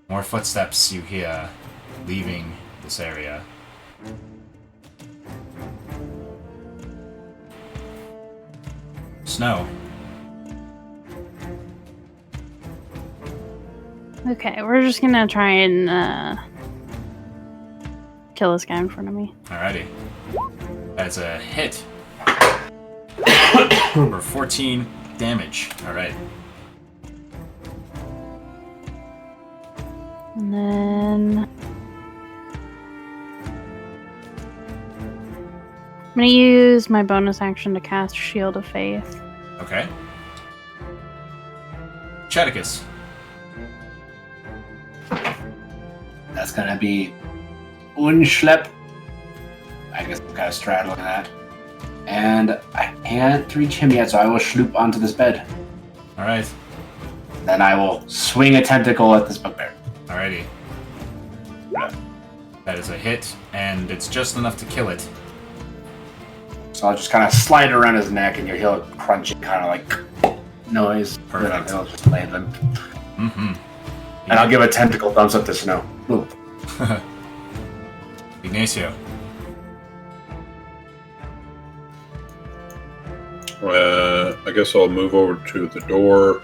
More footsteps you hear leaving this area. Snow. Okay, we're just gonna try and kill this guy in front of me. Alrighty. That's a hit. For 14 damage. Alright. And then I'm gonna use my bonus action to cast Shield of Faith. Okay. Chedicus. That's gonna be Unschlepp. I guess I'm kind of straddling that. And I can't reach him yet, so I will schloop onto this bed. Alright. Then I will swing a tentacle at this bugbear. Alrighty. That is a hit, and it's just enough to kill it. So I'll just kind of slide it around his neck, and you'll hear a crunchy kind of like noise. Perfect. Then I'll just lay limp. Mm-hmm. And I'll give a tentacle thumbs up to Snow. Ooh. Ignacio. I guess I'll move over to the door.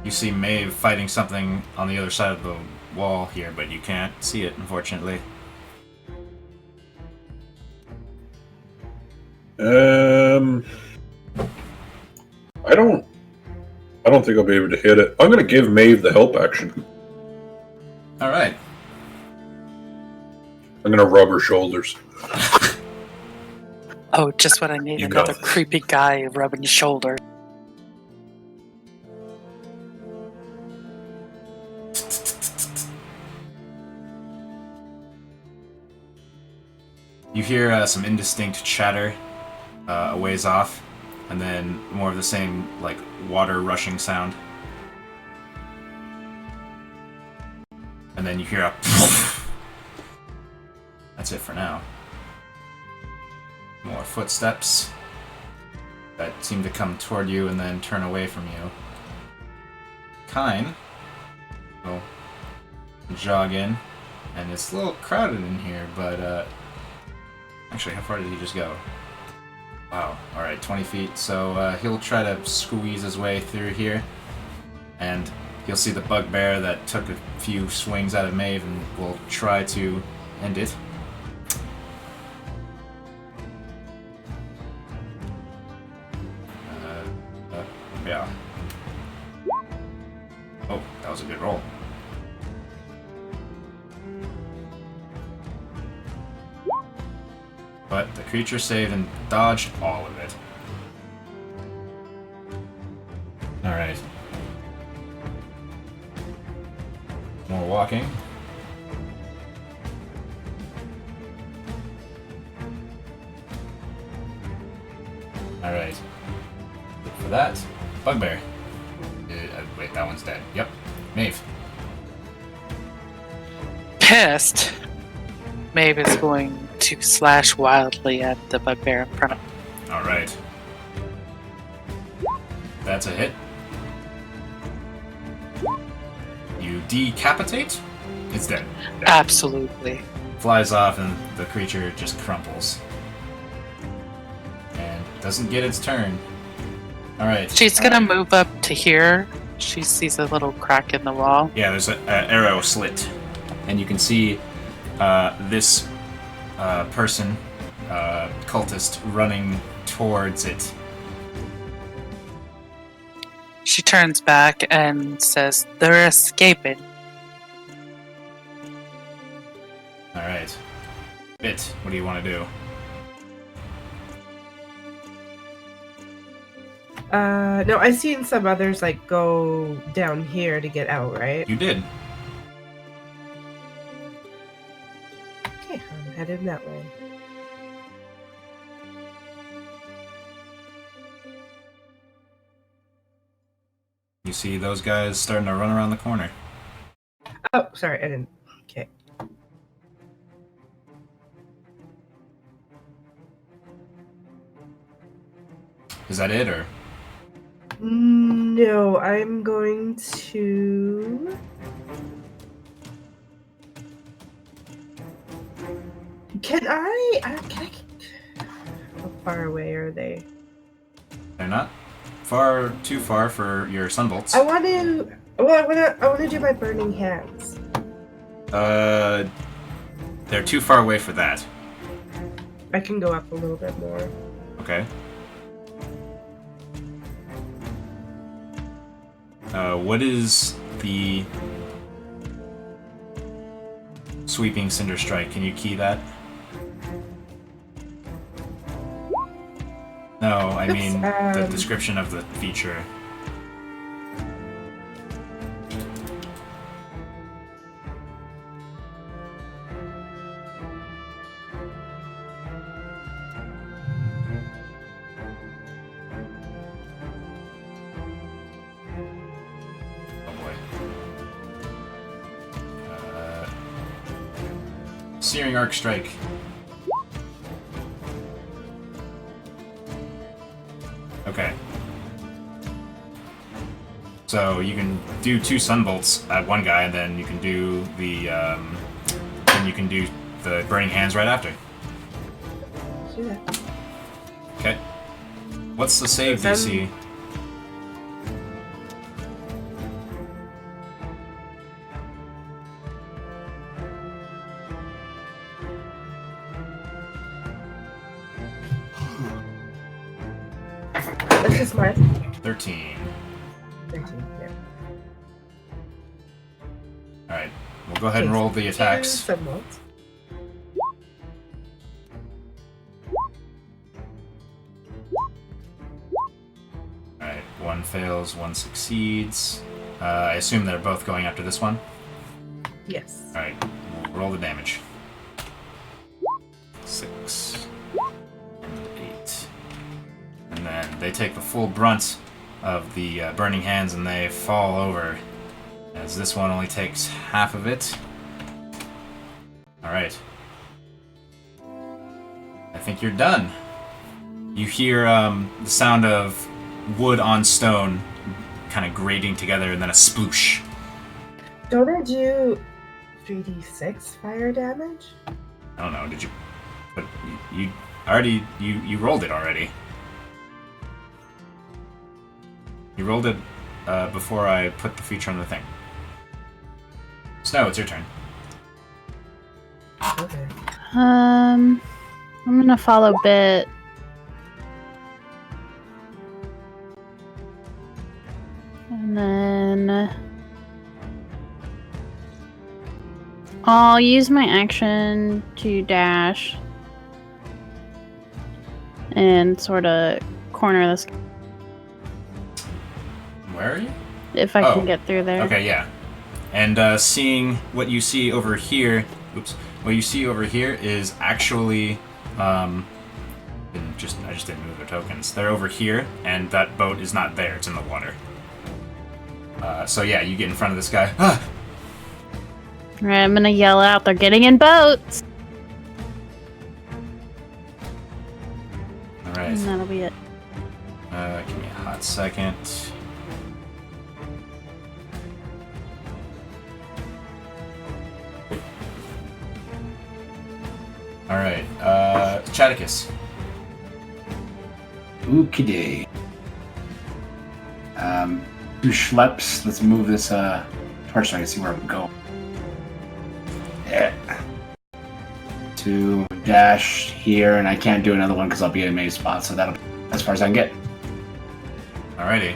You see Maeve fighting something on the other side of the wall here, but you can't see it, unfortunately. I don't think I'll be able to hit it. I'm gonna give Maeve the help action. Alright. I'm gonna rub her shoulders. Oh, just what I need. You Another go. creepy guy rubbing your shoulder. You hear some indistinct chatter a ways off, and then more of the same, like, water rushing sound. And then you hear a That's it for now. More footsteps that seem to come toward you and then turn away from you. Kine will jog in, and it's a little crowded in here, but actually, how far did he just go? Wow, alright, 20 feet. So he'll try to squeeze his way through here, and he'll see the bugbear that took a few swings out of Maeve and will try to end it. Yeah. Oh, that was a good roll. But the creature saved and dodged all of it. Alright. More walking. Alright. Look for that. Bugbear. Wait, that one's dead. Yep. Maeve. Pissed, Maeve is going to slash wildly at the bugbear in front of him. Alright. That's a hit. You decapitate? It's dead. Absolutely. Flies off and the creature just crumples. And doesn't get its turn. Alright. She's gonna move up to here. She sees a little crack in the wall. Yeah, there's an arrow slit. And you can see this person, cultist, running towards it. She turns back and says, "They're escaping." Alright. Bit, what do you want to do? No, I've seen some others like go down here to get out, right? You did. Okay, I'm headed that way. You see those guys starting to run around the corner. Oh, sorry, I didn't. Okay. Is that it, or? No, I'm going to. Can I? How far away are they? They're not too far for your sunbolts. I want to. Well, I want to do my burning hands. They're too far away for that. I can go up a little bit more. Okay. What is the sweeping cinder strike? Can you key that? No, I Oops, mean the description of the feature. Searing Arc Strike. Okay. So you can do 2 sunbolts at one guy, and then you can do the burning hands right after. Let's do that. Okay. What's the save DC? This is mine. 13. 13, yeah. Alright. We'll go ahead and roll the attacks. Somewhat. Alright, 1 fails, 1 succeeds. I assume they're both going after this one? Yes. Alright, we'll roll the damage. 6 and 8. And then they take the full brunt of the burning hands and they fall over, as this one only takes half of it. Alright. I think you're done. You hear the sound of wood on stone kind of grating together and then a sploosh. Don't I do 3d6 fire damage? I don't know, did you... But you already... You rolled it already. You rolled it before I put the feature on the thing. Snow, it's your turn. Okay. I'm gonna follow Bit. And then I'll use my action to dash and sort of corner this Where are you? if I Oh. can get through there. Okay, yeah. And seeing what you see over here... Oops. What you see over here is actually I just didn't move their tokens. They're over here, and that boat is not there. It's in the water. So yeah, you get in front of this guy. Ah! Alright, I'm gonna yell out, they're getting in boats! Alright. And that'll be it. Give me a hot second. Alright, Chaticus. Ookity. Two schleps. Let's move this torch so I can see where I'm going. Yeah. 2 dash here, and I can't do another one because I'll be in a maze spot, so that'll be as far as I can get. Alrighty.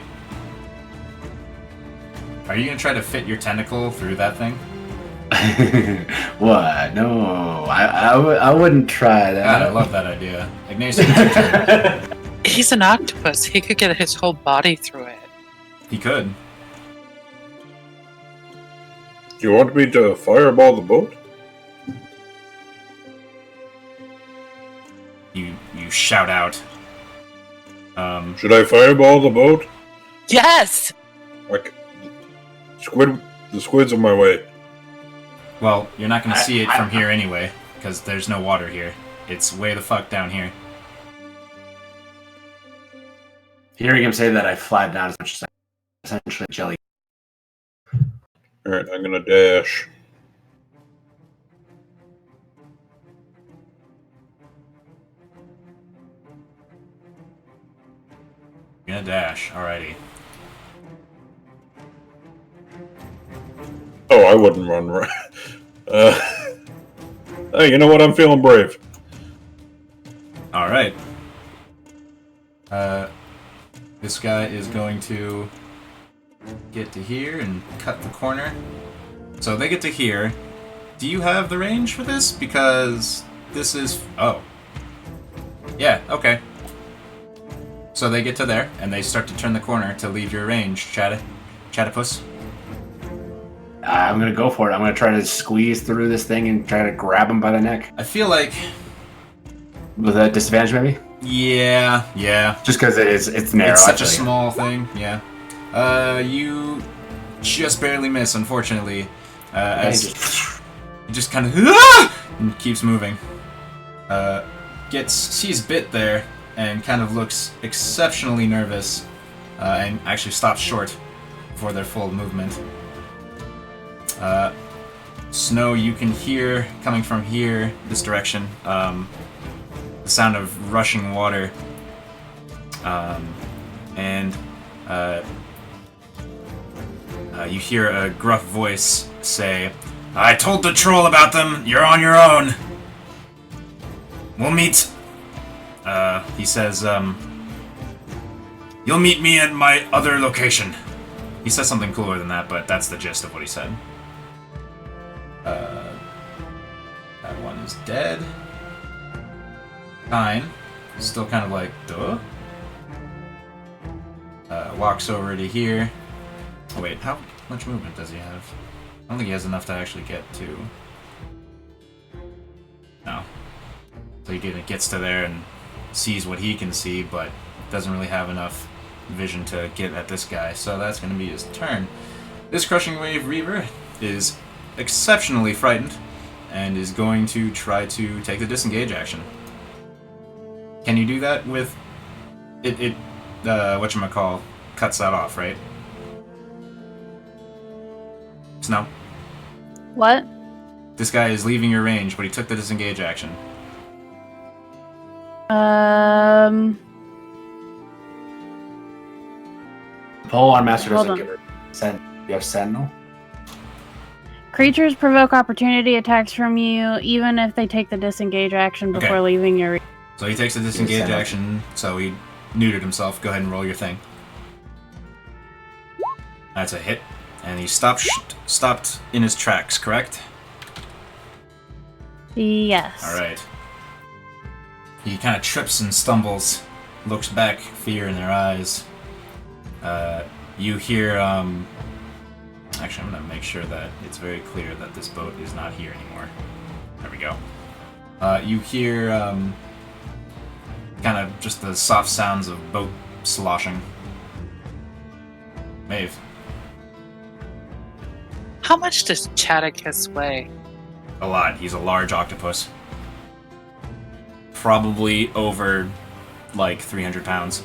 Are you gonna try to fit your tentacle through that thing? What? No, I wouldn't try that. God, I love that idea. Ignatius, it's your turn. He's an octopus. He could get his whole body through it. He could. Do you want me to fireball the boat? You shout out. Should I fireball the boat? Yes! Like, the squid's on my way. Well, you're not gonna see it from here anyway, because there's no water here. It's way the fuck down here. Hearing him say that, I fly down as much as I essentially jelly. Alright, I'm gonna dash. You're gonna dash, alrighty. Oh, I wouldn't run right. Hey, you know what? I'm feeling brave. Alright. This guy is going to get to here and cut the corner. So they get to here. Do you have the range for this? Because this is... Oh. Yeah, okay. So they get to there, and they start to turn the corner to leave your range, Chatipus. I'm gonna go for it. I'm gonna try to squeeze through this thing and try to grab him by the neck. I feel like... With a disadvantage, maybe? Yeah. Just because it's narrow. It's such a actually. small thing, yeah. You just barely miss, unfortunately. As he just kind of and keeps moving. Sees Bit there and kind of looks exceptionally nervous, and actually stops short before their full movement. Snow, you can hear coming from here, this direction, the sound of rushing water, and you hear a gruff voice say, "I told the troll about them. You're on your own. We'll meet." He says, "You'll meet me at my other location." He says something cooler than that, but that's the gist of what he said. That one is dead. Fine. Still kind of like, duh. Walks over to here. Oh wait, how much movement does he have? I don't think he has enough to actually get to... No. So he gets to there and sees what he can see, but doesn't really have enough vision to get at this guy, so that's going to be his turn. This Crushing Wave Reaver is exceptionally frightened and is going to try to take the disengage action. Can you do that with... whatchamacall cuts that off, right? Snow? What? This guy is leaving your range, but he took the disengage action. Pole on Master Hold doesn't on. give her. You have Sentinel? Creatures provoke opportunity attacks from you, even if they take the disengage action before Okay. leaving your... So he takes the disengage action, so he neutered himself. Go ahead and roll your thing. That's a hit. And he stopped in his tracks, correct? Yes. Alright. He kind of trips and stumbles, looks back, fear in their eyes. You hear, actually I'm gonna make sure that it's very clear that this boat is not here anymore. There we go. You hear, Kind of just the soft sounds of boat sloshing. Maeve. How much does Chaticus weigh? A lot. He's a large octopus. Probably over, like, 300 pounds.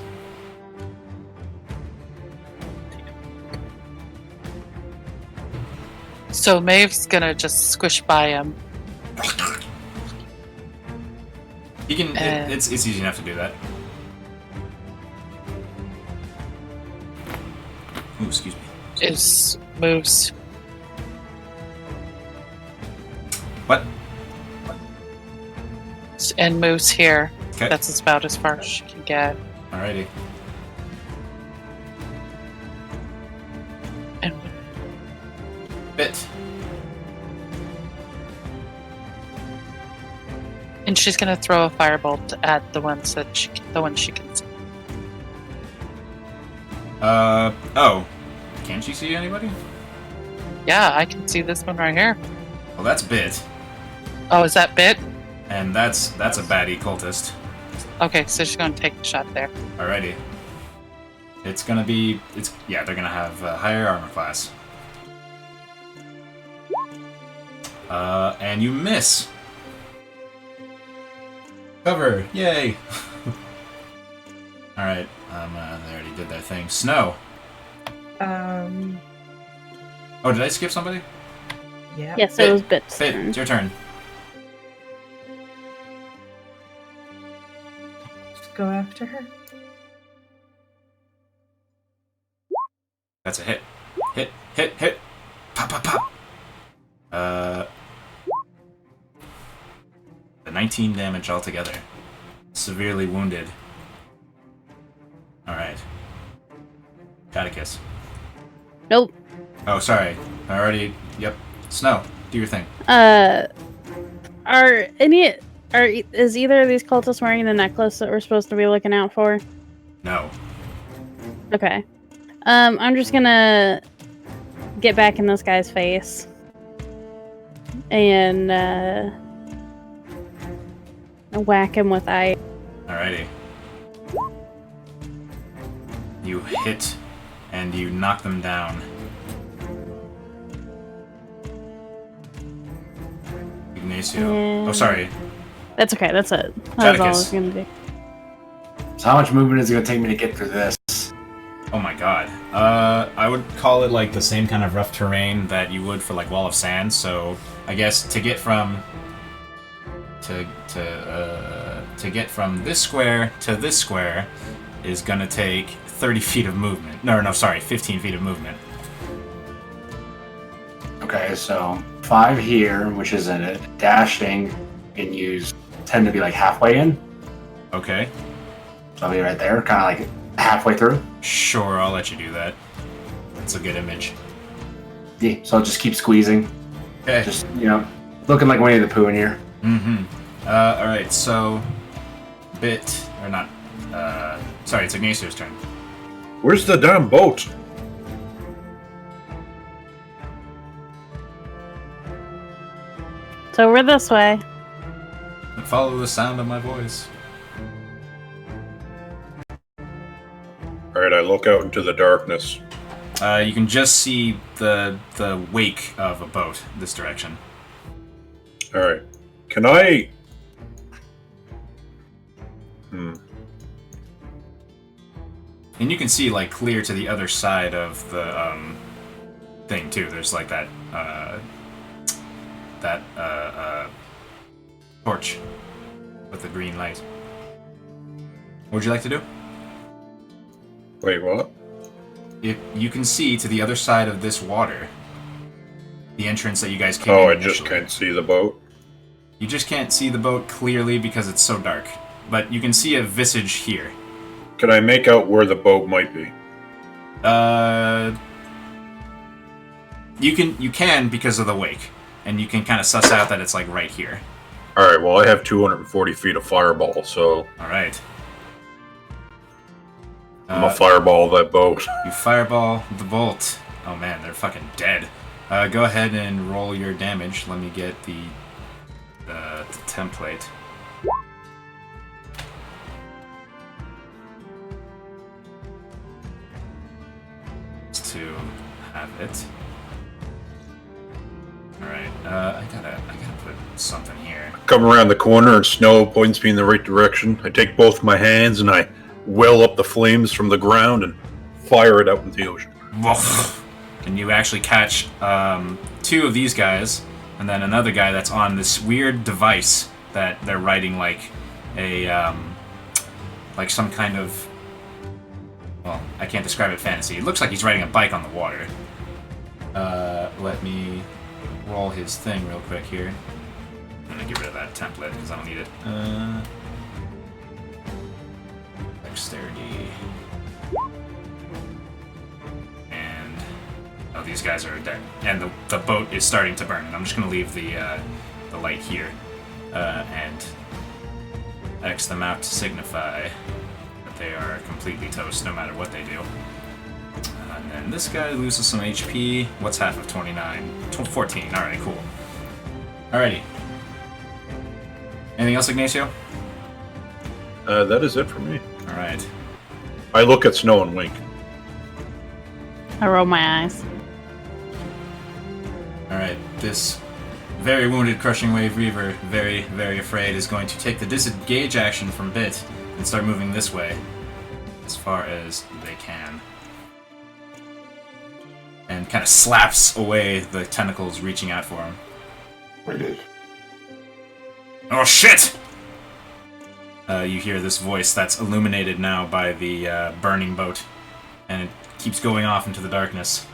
So Maeve's gonna just squish by him. He can. It's easy enough to do that. Ooh, excuse me. Is moves. What? And moves here. Okay. That's about as far as she can get. Alrighty. And Bit. she's gonna throw a firebolt at the ones that the one she can see. Oh. Can she see anybody? Yeah, I can see this one right here. Well, that's Bit. Oh, is that Bit? And that's a baddie cultist. Okay, so she's gonna take the shot there. Alrighty. It's gonna be... they're gonna have a higher armor class. And you miss! Cover! Yay! Alright, they already did their thing. Snow! Oh, did I skip somebody? Yeah. Yes, it was Bit's Bit, turn. it's your turn. Just go after her. That's a hit. Hit, hit, hit! Pop, pop, pop! The 19 damage altogether. Severely wounded. Alright. Catechus. Nope. Oh, sorry. I already... Yep. Snow, do your thing. Is either of these cultists wearing the necklace that we're supposed to be looking out for? No. Okay. I'm just gonna get back in this guy's face. And, whack him with ice. Alrighty. You hit, and you knock them down. Ignacio. And- Oh, sorry. That's okay, that's it. That's all I was Catechus. gonna do. So how much movement is it going to take me to get through this? Oh my god. I would call it like the same kind of rough terrain that you would for like Wall of Sand, so I guess to get from to get from this square to this square is gonna take 30 feet of movement. No, sorry, 15 feet of movement. Okay, so 5 here, which is in it. Dashing can use tend to be like halfway in. Okay. So I'll be right there, kind of like halfway through. Sure, I'll let you do that. That's a good image. Yeah, so I'll just keep squeezing. Okay. Just, looking like Winnie the Pooh in here. Mm-hmm. Alright, so... Bit... Or not... sorry, it's Ignacio's turn. Where's the damn boat? So we're this way. Follow the sound of my voice. Alright, I look out into the darkness. You can just see the wake of a boat this direction. Alright. Can I... And you can see, like, clear to the other side of the, thing, too. There's, like, that torch with the green light. What would you like to do? Wait, what? If you can see to the other side of this water, the entrance that you guys came Oh, in I just initially. can't see the boat. You just can't see the boat clearly because it's so dark. But you can see a visage here. Can I make out where the boat might be? You can because of the wake. And you can kind of suss out that it's like right here. Alright, well I have 240 feet of fireball, so Alright. I'm gonna fireball that boat. You fireball the bolt. Oh man, they're fucking dead. Go ahead and roll your damage. Let me get the template. bit. Alright, I gotta put something here. Come around the corner and Snow points me in the right direction. I take both my hands and I well up the flames from the ground and fire it out into the ocean. And you actually catch 2 of these guys, and then another guy that's on this weird device that they're riding like a like some kind of, well, I can't describe it fantasy. It looks like he's riding a bike on the water. Let me roll his thing real quick here. I'm gonna get rid of that template because I don't need it. Dexterity. And oh, these guys are dead. And the boat is starting to burn. And I'm just gonna leave the light here and X them out to signify that they are completely toast no matter what they do. And then this guy loses some HP. What's half of 29? 14. Alright, cool. Alrighty. Anything else, Ignacio? That is it for me. Alright. I look at Snow and wink. I roll my eyes. Alright, this very wounded Crushing Wave Reaver, very, very afraid, is going to take the disengage action from Bit and start moving this way as far as they can. And kind of slaps away the tentacles reaching out for him. Oh shit! You hear this voice that's illuminated now by the burning boat, and it keeps going off into the darkness.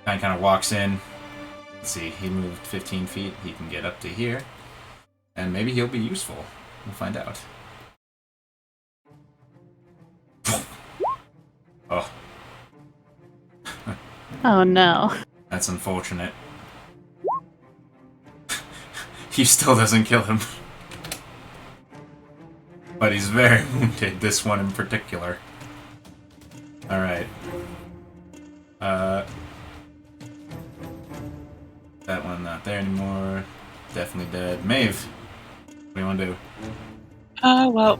Guy kind of walks in. Let's see, he moved 15 feet. He can get up to here. And maybe he'll be useful. We'll find out. Oh. Oh no. That's unfortunate. He still doesn't kill him. But he's very wounded, this one in particular. Alright. That one not there anymore. Definitely dead. Maeve, what do you want to do? Well,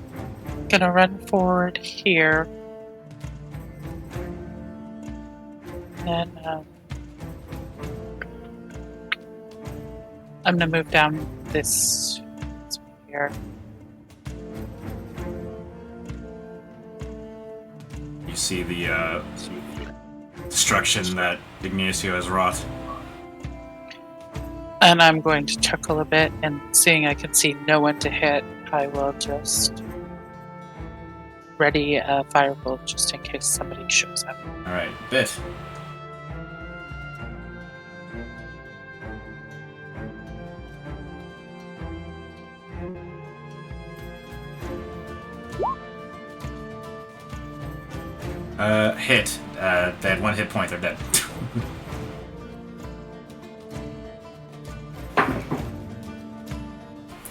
gonna run forward here. Then, I'm gonna move down this here. You see the destruction that Ignacio has wrought. And I'm going to chuckle a bit, and seeing I can see no one to hit, I will just ready a firebolt just in case somebody shows up. Alright, Bit. Hit. They had 1 hit point, they're dead.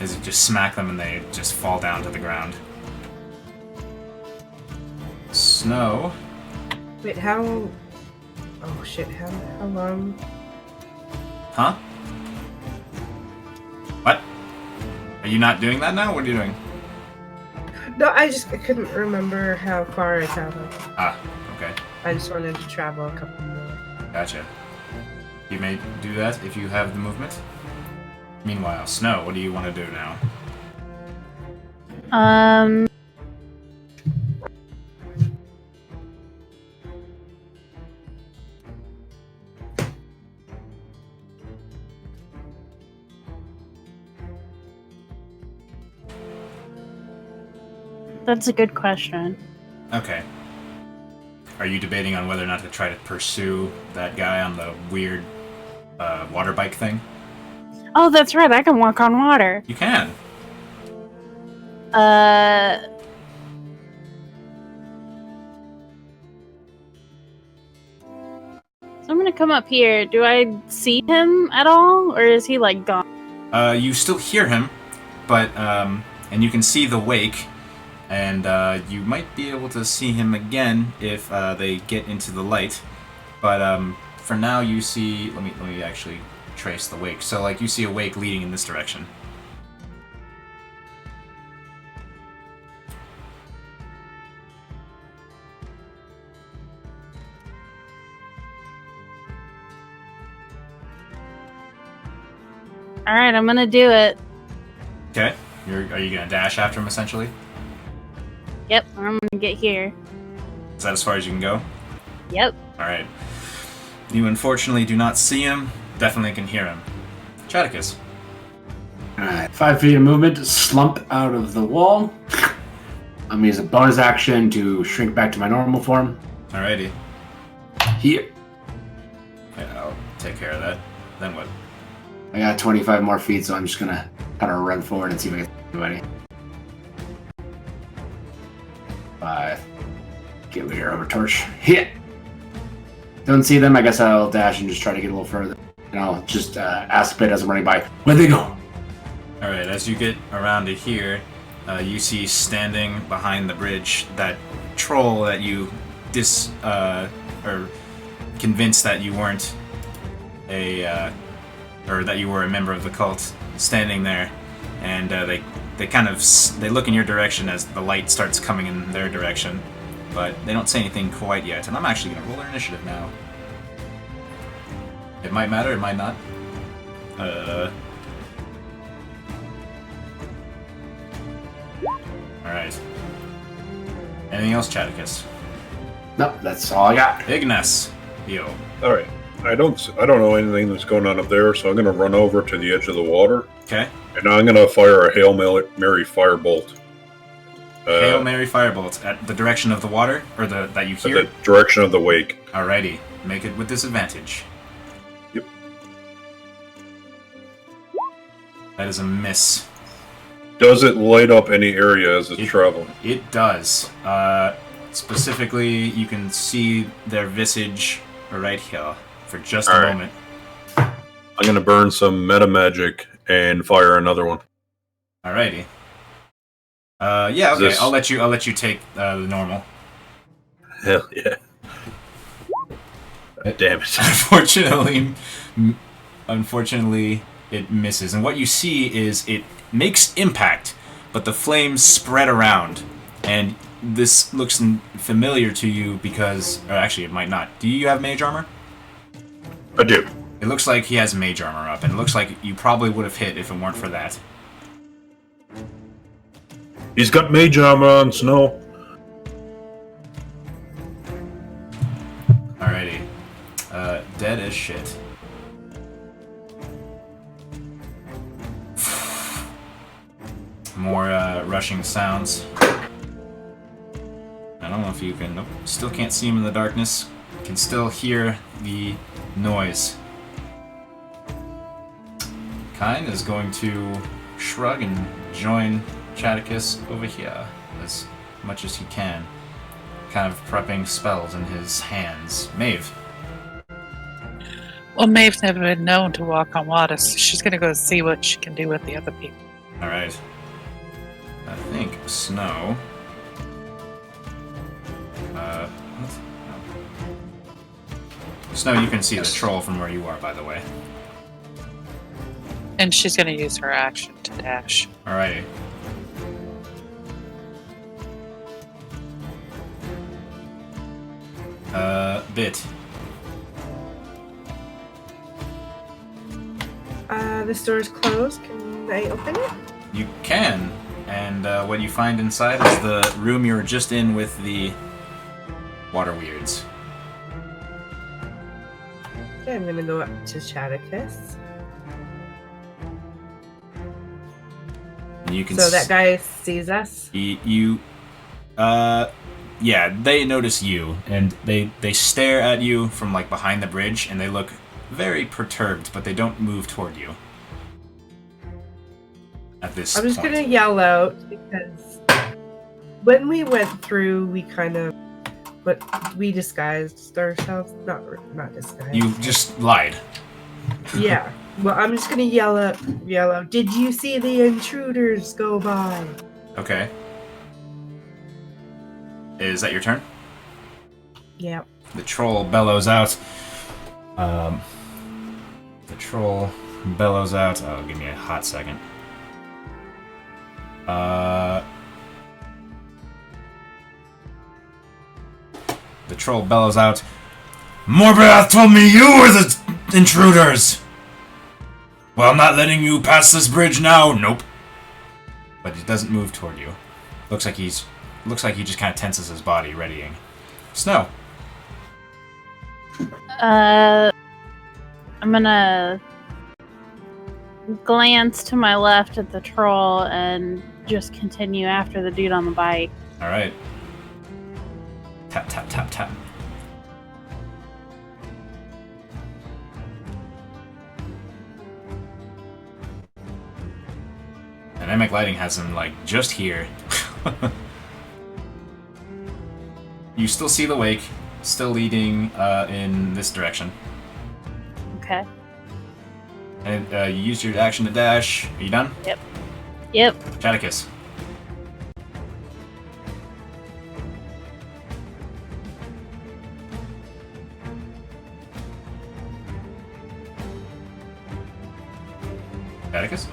As you just smack them and they just fall down to the ground. Snow. Wait, how? Oh shit! How long? Huh? What? Are you not doing that now? What are you doing? No, I couldn't remember how far I traveled. Ah, okay. I just wanted to travel a couple more. Gotcha. You may do that if you have the movement. Meanwhile, Snow, what do you want to do now? That's a good question. Okay. Are you debating on whether or not to try to pursue that guy on the weird water bike thing? Oh, that's right. I can walk on water. You can. So I'm gonna come up here. Do I see him at all, or is he like gone? You still hear him, but and you can see the wake, and you might be able to see him again if they get into the light. But for now, you see. Let me actually trace the wake. So like you see a wake leading in this direction. All right, I'm gonna do it. Okay. Are you gonna dash after him essentially? Yep, I'm gonna get here. Is that as far as you can go? Yep. All right. You unfortunately do not see him. Definitely can hear him. Chaticus. Alright, 5 feet of movement to slump out of the wall. I'm gonna use a bonus action to shrink back to my normal form. Alrighty. Here. Yeah, I'll take care of that. Then what? I got 25 more feet, so I'm just gonna kind of run forward and see if I can see anybody. 5. Get with your overtorch. Hit! Don't see them, I guess I'll dash and just try to get a little further. And I'll just ask Bit as I'm running by, where'd they go? Alright, as you get around to here, you see standing behind the bridge that troll that you or convinced that you weren't or that you were a member of the cult, standing there, and they kind of they look in your direction as the light starts coming in their direction, but they don't say anything quite yet. And I'm actually gonna roll their initiative now. It might matter, it might not. Alright. Anything else, Chaticus? Nope, that's all I got. Ignas. Yo. All right. I don't know anything that's going on up there, so I'm going to run over to the edge of the water. Okay. And I'm going to fire a Hail Mary firebolt. Hail Mary firebolt at the direction of the water, or that you hear? The direction of the wake. Alrighty. Make it with disadvantage. Yep. That is a miss. Does it light up any area as it's traveling? It does. Specifically, you can see their visage right here for just a moment. I'm going to burn some meta magic and fire another one. Alrighty. Yeah, okay. I'll let you take the normal. Hell yeah. Damn it. Unfortunately, it misses. And what you see is it makes impact, but the flames spread around. And this looks familiar to you because... Or actually, it might not. Do you have mage armor? I do. It looks like he has mage armor up, and it looks like you probably would have hit if it weren't for that. He's got mage armor on, Snow. Alrighty. Dead as shit. More rushing sounds. I don't know if you can... Nope. Still can't see him in the darkness. Can still hear the noise. Kine is going to shrug and join Chaticus over here as much as he can. Kind of prepping spells in his hands. Maeve. Well, Maeve's never been known to walk on water, so she's going to go see what she can do with the other people. Alright. I think Snow... what? No. Snow, you can see the troll from where you are, by the way. And she's going to use her action to dash. Alrighty. Bit. The store's closed. Can I open it? You can, and what you find inside is the room you were just in with the water weirds. Okay, I'm gonna go up to Chaticus. And you can So that guy sees us? Yeah, they notice you, and they stare at you from, like, behind the bridge, and they look very perturbed, but they don't move toward you. At this I'm just point. gonna yell out, because when we went through, we kind of... But we disguised ourselves. Not disguised. You just lied. Yeah. Well, I'm just gonna yell out, did you see the intruders go by? Okay. Is that your turn? Yeah. The troll bellows out. Oh, give me a hot second. The troll bellows out. Morbath told me you were the intruders! Well, I'm not letting you pass this bridge now. Nope. But he doesn't move toward you. Looks like he just kind of tenses his body, readying. Snow. I'm gonna glance to my left at the troll and just continue after the dude on the bike. All right. Tap, tap, tap, tap. Dynamic lighting has him, like, just here. You still see the wake, still leading in this direction. Okay. And you use your action to dash. Are you done? Yep. Chaticus. Chaticus?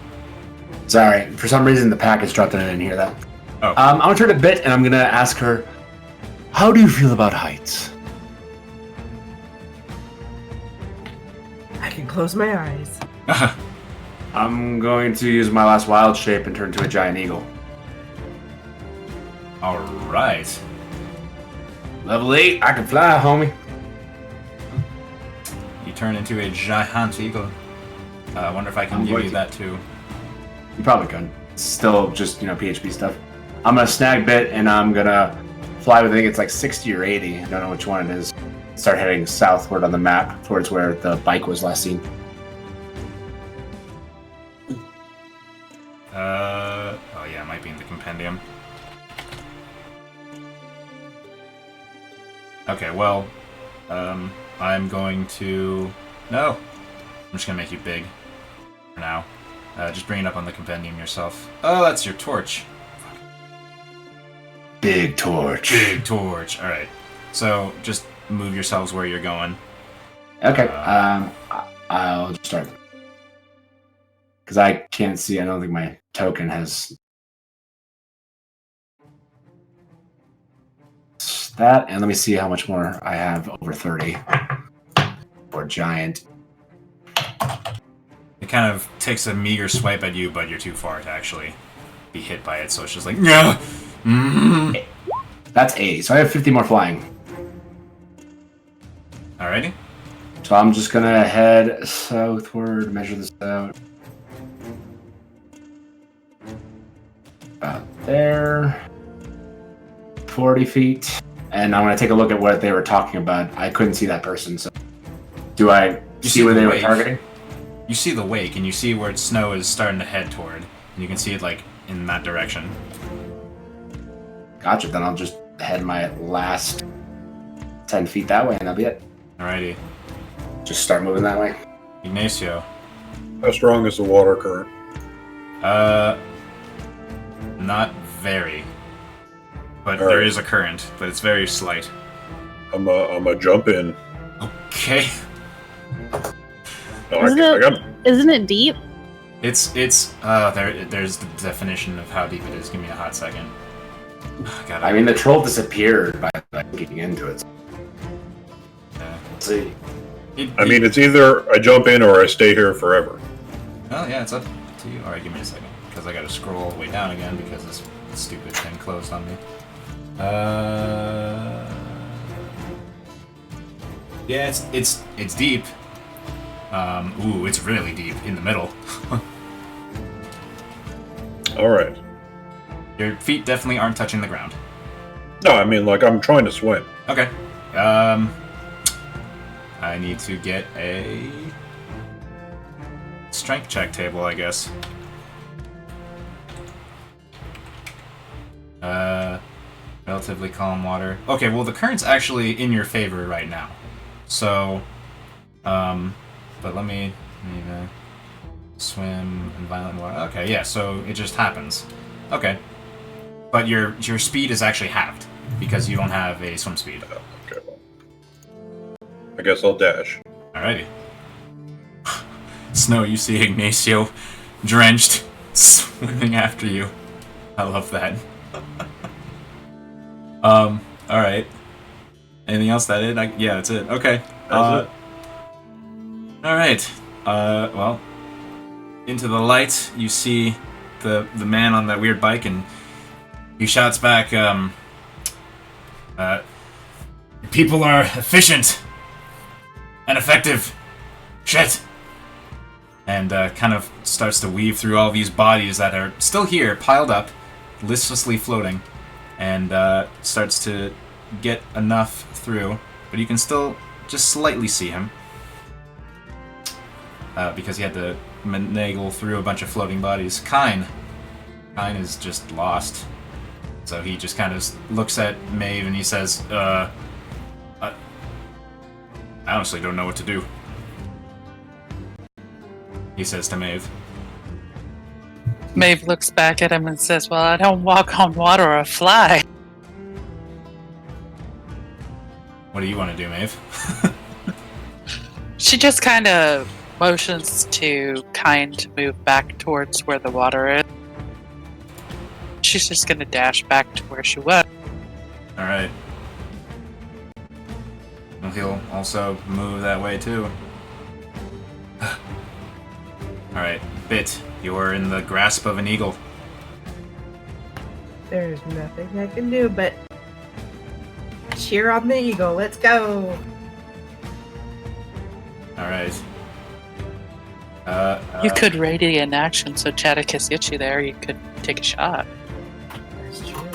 Sorry, for some reason the package dropped and I didn't hear that. Oh. I'm gonna turn to Bit and I'm gonna ask her, how do you feel about heights? I can close my eyes. I'm going to use my last wild shape and turn into a giant eagle. Alright. Level 8, I can fly, homie. You turn into a giant eagle. I wonder if I can I'm give going you to. that too. You probably could. It's still just, PHP stuff. I'm gonna snag Bit and I'm gonna fly with, I think it's like 60 or 80. I don't know which one it is. Start heading southward on the map towards where the bike was last seen. Oh yeah, it might be in the compendium. Okay, well, I'm going to... No! I'm just gonna make you big. For now. Just bring it up on the compendium yourself. Oh, that's your torch. Big torch. Big torch. Alright. So, just move yourselves where you're going. Okay, I'll just start. Because I can't see, I don't think my token has that. And let me see how much more I have over 30 for giant. It kind of takes a meager swipe at you, but you're too far to actually be hit by it, so it's just like, yeah. That's 80, so I have 50 more flying. Alrighty. So I'm just gonna head southward, measure this out. About there. 40 feet. And I'm gonna take a look at what they were talking about. I couldn't see that person, so do I see where they were targeting? You see the wake, and you see where snow is starting to head toward. And you can see it, like, in that direction. Gotcha, then I'll just head my last 10 feet that way, and that'll be it. Alrighty. Just start moving that way. Ignacio. How strong is the water current? Not very. But All there right. is a current, but it's very slight. I'm a jump in. Okay. No, Isn't it deep? There's the definition of how deep it is. Give me a hot second. God, I mean, the troll disappeared by getting into it. yeah. See, I mean, it's either I jump in or I stay here forever. Oh yeah, it's up to you. Alright, give me a second. Because I gotta scroll all the way down again because this stupid thing closed on me. Yeah, it's deep. Ooh, it's really deep in the middle. Alright. Your feet definitely aren't touching the ground. No, I mean, like, I'm trying to swim. Okay. I need to get a strength check table, I guess. Relatively calm water. Okay, well, the current's actually in your favor right now. So, but let me swim in violent water. Okay, yeah, so it just happens. Okay. But your speed is actually halved because you don't have a swim speed. Okay, well. I guess I'll dash. Alrighty. Snow, you see Ignacio drenched, swimming after you. I love that. Alright. Anything else that it? Yeah, that's it. Okay. That's it. Alright. Well, into the light, you see the man on that weird bike, and he shouts back, people are efficient and effective. Shit. And kind of starts to weave through all these bodies that are still here, piled up, listlessly floating, and starts to get enough through, but you can still just slightly see him. Because he had to finagle through a bunch of floating bodies. Kine is just lost. So he just kind of looks at Maeve and he says, I honestly don't know what to do. He says to Maeve. Maeve looks back at him and says, well, I don't walk on water or fly. What do you want to do, Maeve? She just kind of motions to Kine to move back towards where the water is. She's just going to dash back to where she was. Alright. Well, he'll also move that way too. Alright, Bit, you're in the grasp of an eagle. There's nothing I can do but cheer on the eagle. Let's go. Alright. You could radiant action, so Chaticus gets you there. You could take a shot. That's true.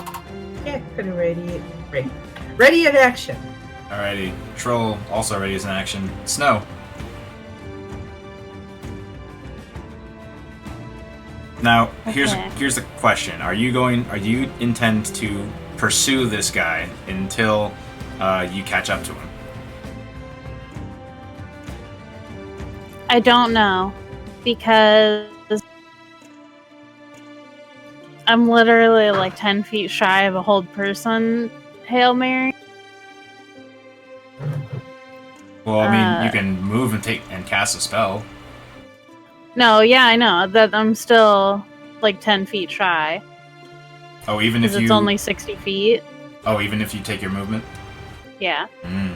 Yeah, could have ready in action. Alrighty. Troll also ready as an action. Snow. Now, here's the question. Are you intend to pursue this guy until you catch up to him? I don't know, because I'm literally like 10 feet shy of a hold person Hail Mary. Well, I mean, you can move and cast a spell. No, yeah, I know that I'm still like 10 feet shy. Oh, even if Because it's only 60 feet. Oh, even if you take your movement? Yeah. Mm.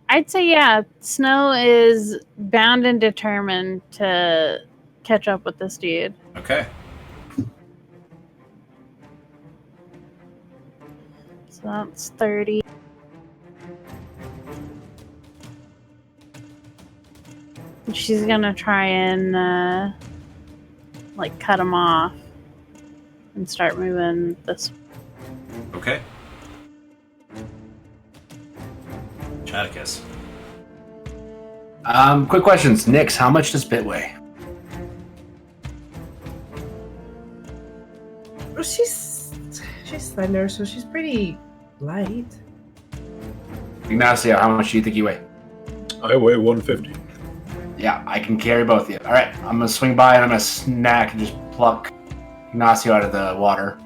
I'd say yeah, Snow is bound and determined to catch up with this dude. Okay. So that's 30. She's gonna try and like cut him off and start moving this. Okay. Chaticus. Quick questions. Nix, how much does Bit weigh? Well, she's slender, so she's pretty light. Ignacio, how much do you think you weigh? I weigh 150. Yeah, I can carry both of you. Alright, I'm gonna swing by and I'm gonna snack and just pluck Ignacio out of the water.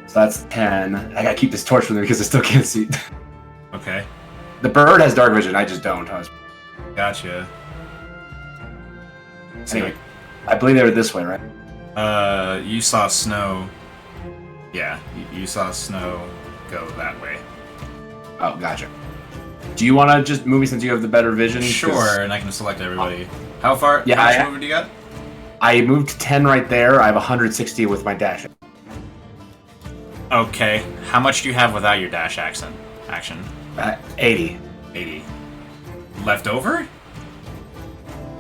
So that's 10. I gotta keep this torch with me because I still can't see. Okay. The bird has dark vision, I just don't. Gotcha. Anyway, I believe they were this way, right? You saw Snow. Yeah, you saw Snow go that way. Oh, gotcha. Do you want to just move me since you have the better vision? Sure, and I can select everybody. How far? Yeah, how much I- movement do you got? I moved 10 right there. I have 160 with my dash. Okay. How much do you have without your dash action? 80. 80. Left over?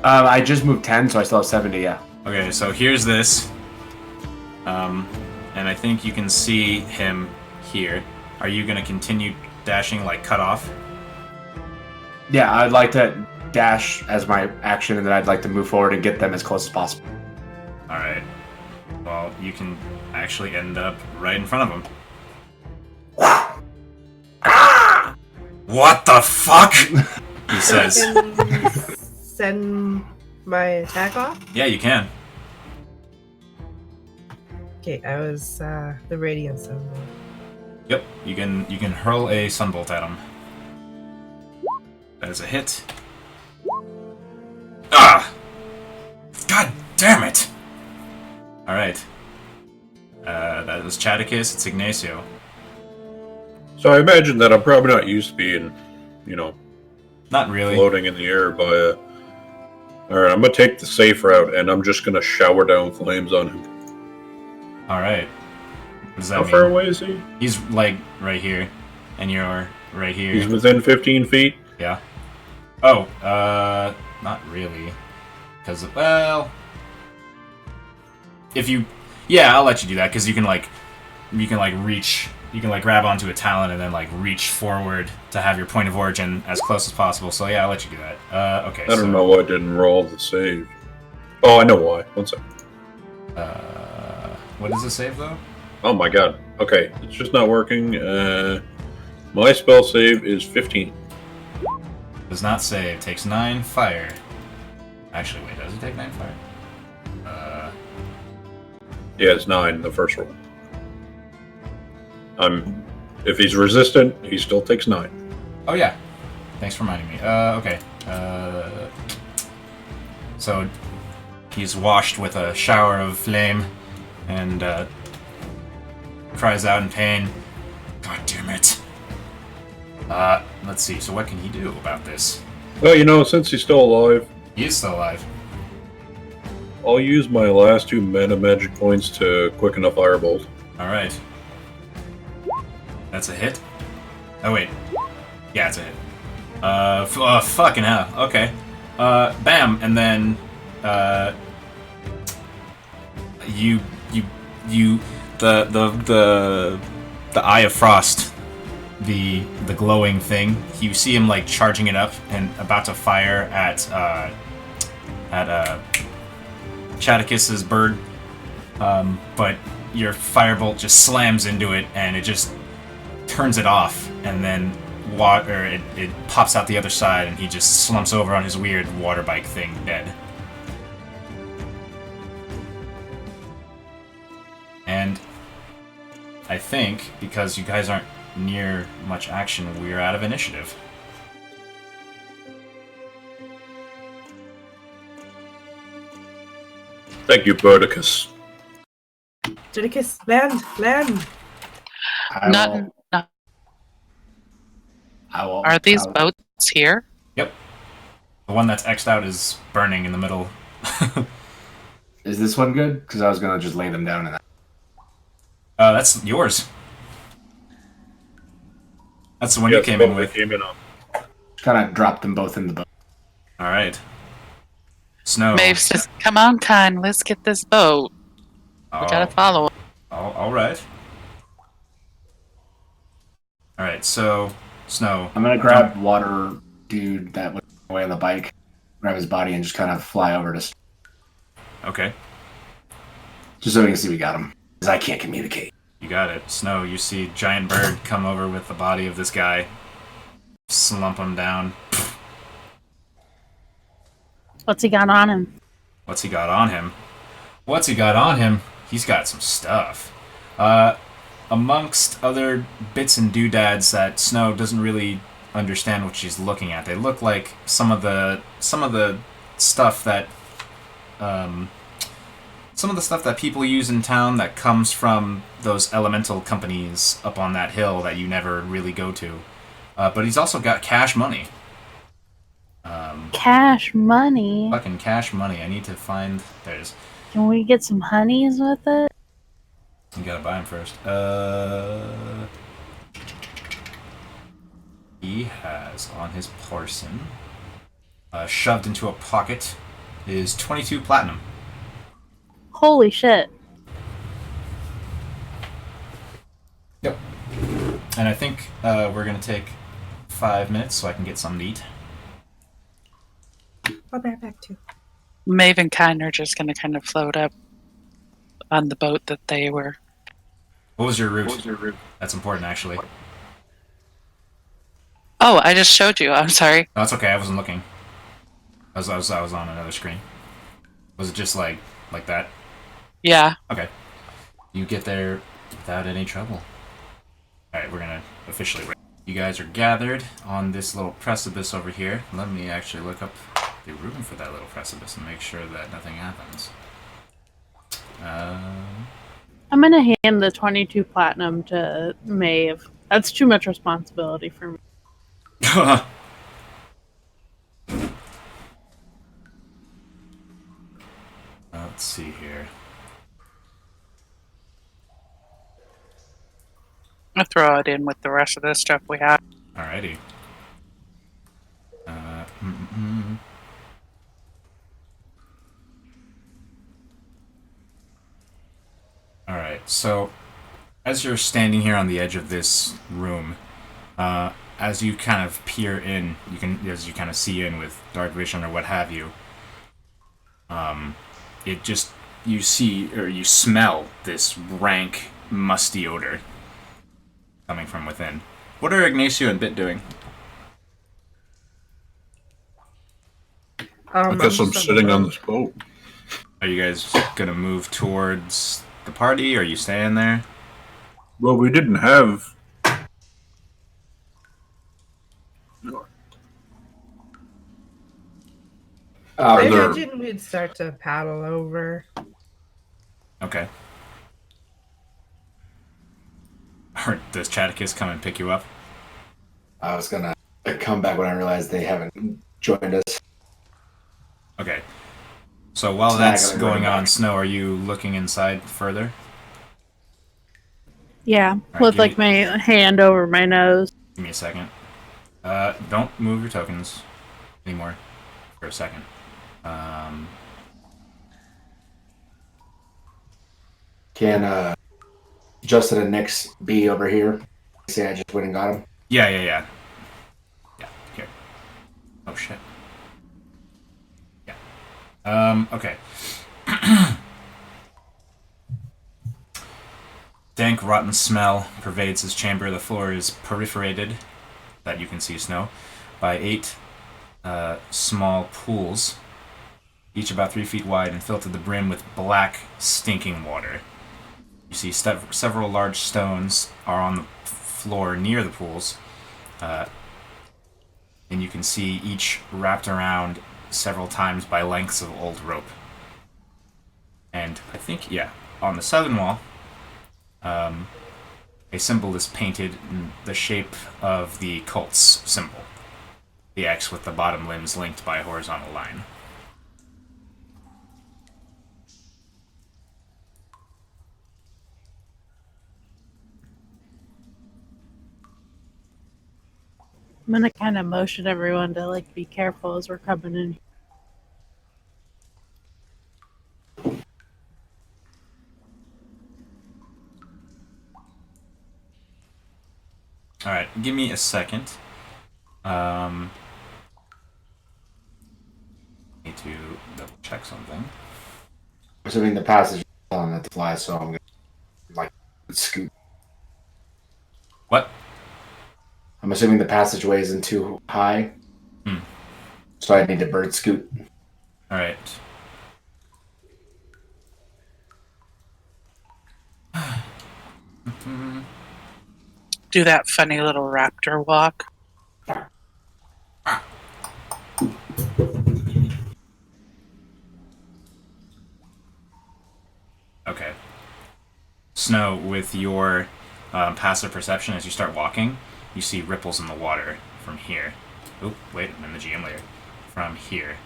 I just moved 10, so I still have 70, yeah. Okay, so here's this. And I think you can see him here. Are you gonna continue dashing, like, cut off? Yeah, I'd like to dash as my action, and then I'd like to move forward and get them as close as possible. Alright. Well, you can actually end up right in front of him. What the fuck? He says. I can send my attack off. Yeah, you can. Okay, I was the radiant symbol. Yep, you can hurl a sunbolt at him. That is a hit. Ah! God damn it! Alright. That was Chaticus. It's Ignacio. So I imagine that I'm probably not used to being, you know, Not really. floating in the air by a... Alright, I'm gonna take the safe route, and I'm just gonna shower down flames on him. Alright. What does that How mean? far away is he? He's, like, right here. And you're right here. He's within 15 feet? Yeah. Oh, not really. Because, well... If you... Yeah, I'll let you do that, because you can, like, reach... You can, like, grab onto a talon and then, like, reach forward to have your point of origin as close as possible. So, yeah, I'll let you do that. Okay, I don't know why I didn't roll the save. Oh, I know why. One second. What is the save, though? Oh my god. Okay, it's just not working. My spell save is 15. Does not save. Takes 9 fire. Actually, wait, does it take 9 fire? Yeah, it's 9, the first roll. If he's resistant, he still takes 9. Oh, yeah. Thanks for reminding me. Okay. So, he's washed with a shower of flame and, cries out in pain. God damn it. Let's see. So what can he do about this? Well, you know, since he's still alive, He is still alive. I'll use my last 2 mana magic points to quicken a firebolt. Alright. That's a hit? Oh, wait. Yeah, it's a hit. Fucking hell. Okay. Bam, and then, the Eye of Frost, the glowing thing, you see him, like, charging it up and about to fire at Chaticus's bird, but your firebolt just slams into it and it just turns it off, and then it pops out the other side, and he just slumps over on his weird water bike thing, dead. And I think, because you guys aren't near much action, we're out of initiative. Thank you, Burdicus. Judicus, land! Not. Are these boats here? Yep. The one that's X'd out is burning in the middle. Is this one good? Because I was gonna just lay them down in that. That's yours. That's the one you came in with. Came in on. Kind of dropped them both in the boat. Alright. Snow. Maeve says, "Come on, Kine, let's get this boat. We gotta follow it." Alright. Alright, so, Snow. I'm gonna grab water dude that was away on the bike, grab his body, and just kind of fly over to. Okay, Just so we can see we got him. Because I can't communicate. you got it. Snow, you see giant bird come over with the body of this guy. Slump him down. What's he got on him? What's he got on him? What's he got on him? He's got some stuff. Amongst other bits and doodads that Snow doesn't really understand what she's looking at. They look like some of the stuff that people use in town that comes from those elemental companies up on that hill that you never really go to. But he's also got cash money. Cash money? Fucking cash money. I need to find... There's... Can we get some honeys with it? You gotta buy him first. He has on his person, shoved into a pocket, is 22 platinum. Holy shit. Yep. And I think we're gonna take 5 minutes so I can get something to eat. I'll be right back too. Maeve and Kine are just gonna kind of float up on the boat that they were. What was your route? That's important, actually. Oh, I just showed you. I'm sorry. No, that's okay. I wasn't looking. I was on another screen. Was it just like that? Yeah. Okay. You get there without any trouble. Alright, we're gonna officially... You guys are gathered on this little precipice over here. Let me actually look up the room for that little precipice and make sure that nothing happens. I'm gonna hand the 22 platinum to Maeve. That's too much responsibility for me. Let's see here. I'll throw it in with the rest of the stuff we have. Alrighty. Alright, so as you're standing here on the edge of this room, as you kind of peer in, as you kind of see in with dark vision or what have you, you see or you smell this rank, musty odor coming from within. What are Ignacio and Bit doing? I guess I'm sitting on this boat. Are you guys gonna move towards the party, or are you staying there? Well, we didn't have. I there- imagine we'd start to paddle over. Okay. Or does Chaticus come and pick you up? I was gonna come back when I realized they haven't joined us. Okay. So while It's not that's gonna going bring on, back. Snow, are you looking inside further? Yeah, Alright, with give like me- my hand over my nose. Give me a second. Don't move your tokens anymore for a second. Can Justin and Nix be over here? Say I just went and got him. Yeah. Yeah, here. Oh, shit. Yeah. Okay. Dank, rotten smell pervades his chamber. The floor is perforated, that you can see, Snow, by 8 small pools, each about 3 feet wide and filled to the brim with black, stinking water. You see several large stones are on the floor near the pools, and you can see each wrapped around several times by lengths of old rope. And I think, yeah, on the southern wall, a symbol is painted in the shape of the cult's symbol. The X with the bottom limbs linked by a horizontal line. I'm gonna kind of motion everyone to like be careful as we're coming in. Alright, give me a second. Need to double check something. Assuming the passage is on it to fly, so I'm gonna like scoot. What? I'm assuming the passageway isn't too high. Hmm. So I need to bird scoot. Alright. Do that funny little raptor walk. Okay. Snow, with your passive perception, as you start walking, you see ripples in the water from here. Oop, wait, I'm in the GM layer. From here.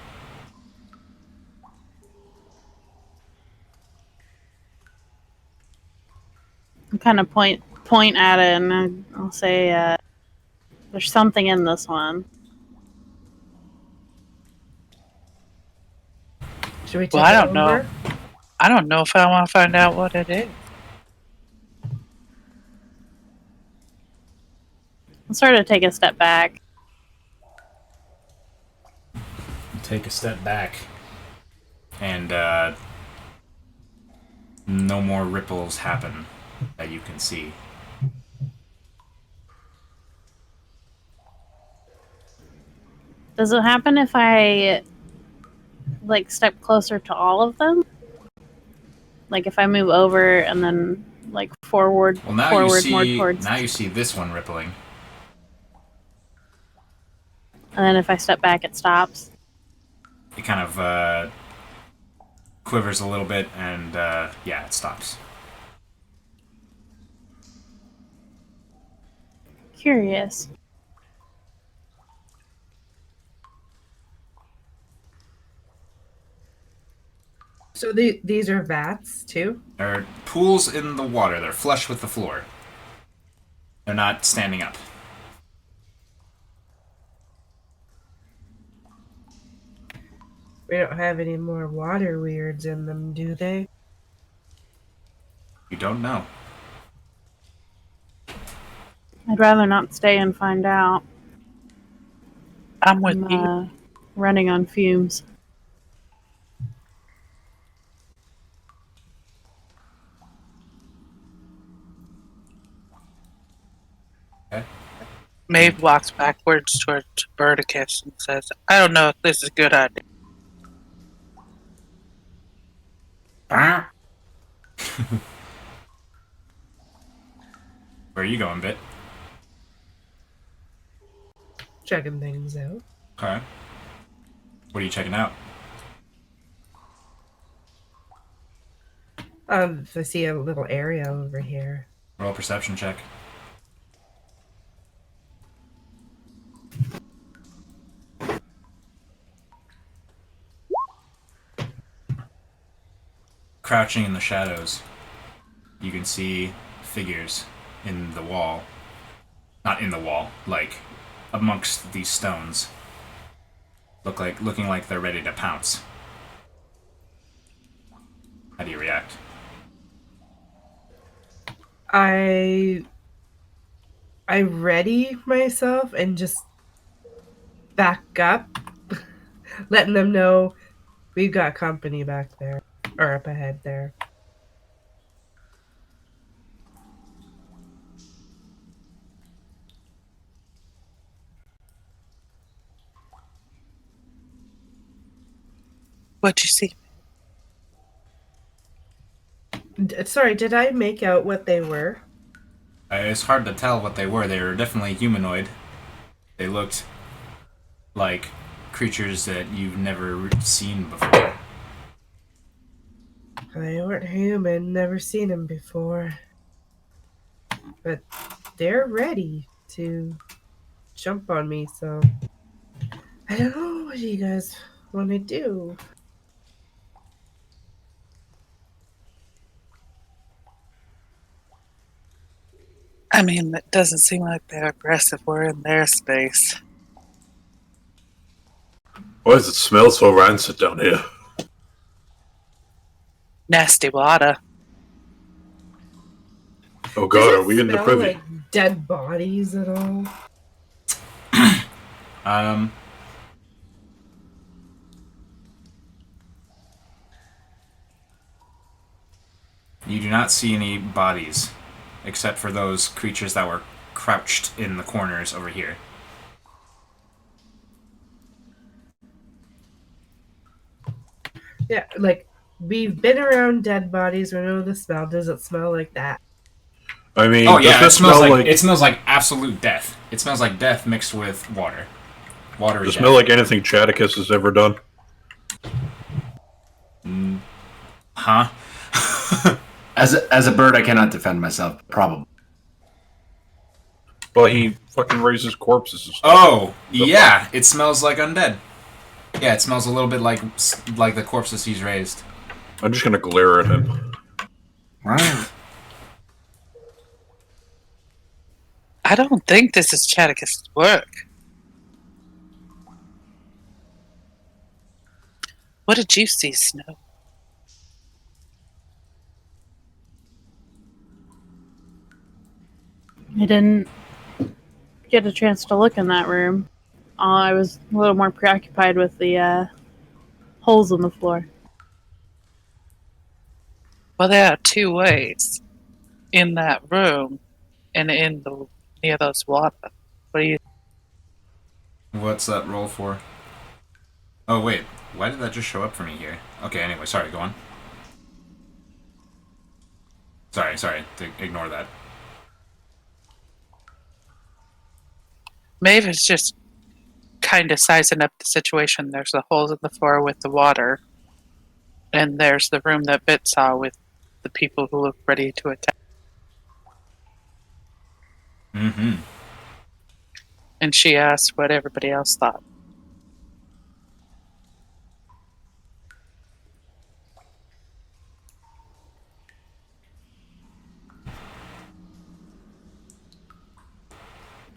I'm kind of point at it, and I'll say, "There's something in this one." Should we take Well, I it don't know. over? I don't know if I want to find out what it is. I'll sort of take a step back. Take a step back. And, no more ripples happen that you can see. Does it happen if I like step closer to all of them? Like if I move over and then like forward, Well, now forward you more see. towards, Now you see this one rippling. and then if I step back, it stops. It kind of quivers a little bit, and yeah, it stops. curious. So these are vats too? They're pools in the water. They're flush with the floor. They're not standing up. We don't have any more water weirds in them, do they? You don't know. I'd rather not stay and find out. I'm with I'm you. running on fumes. Okay. Maeve walks backwards towards Birdicus and says, I don't know if this is a good idea. Ah. Where are you going, Bit? Checking things out. Okay. What are you checking out? If I see a little area over here. Roll a perception check. Crouching in the shadows, you can see figures in the wall. Not in the wall, like amongst these stones. Looking like they're ready to pounce. How do you react? I ready myself and just back up, letting them know we've got company back there, or up ahead there. What'd you see? Sorry, did I make out what they were? It's hard to tell what they were. They were definitely humanoid. They looked like creatures that you've never seen before. They weren't human, never seen them before. But they're ready to jump on me, so I don't know what you guys want to do. I mean, it doesn't seem like they're aggressive. We're in their space. Why does it smell so rancid down here? Does Nasty water. Oh god, it are we in the smell privy? like dead bodies at all? You do not see any bodies, except for those creatures that were crouched in the corners over here. Yeah, like we've been around dead bodies. We know the smell. Does it smell like that? I mean, Oh does yeah, this smell like it smells like absolute death. It smells like death mixed with water. Watery does it death. smell like anything Chaticus has ever done? Huh? As a bird, I cannot defend myself. Probably. Well, he fucking raises corpses and stuff. Oh, yeah, it smells like undead. Yeah, it smells a little bit like the corpses he's raised. I'm just gonna glare at him. Right. I don't think this is Chaticus' work. What did you see, Snow? I didn't get a chance to look in that room. I was a little more preoccupied with the holes in the floor. Well, there are two ways in that room and in the near those water. What do you? What's that roll for? Oh wait, why did that just show up for me here? Okay, anyway, sorry, go on. Sorry, ignore that. Maeve is just kind of sizing up the situation. There's the holes in the floor with the water, and there's the room that Bit saw with the people who look ready to attack. Mm-hmm. And she asked what everybody else thought.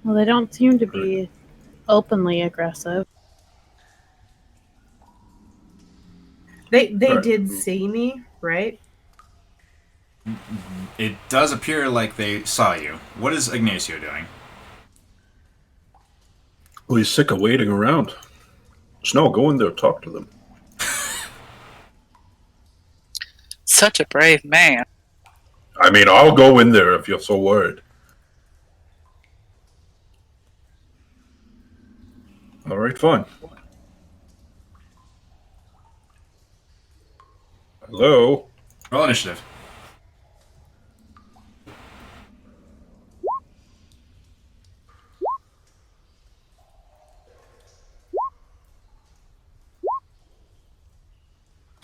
Well, they don't seem to be openly aggressive. They Right. did see me, right? It does appear like they saw you. What is Ignacio doing? Well, he's sick of waiting around. Snow, go in there, talk to them. Such a brave man. I mean, I'll go in there if you're so worried. All right, fine. Hello? Roll initiative.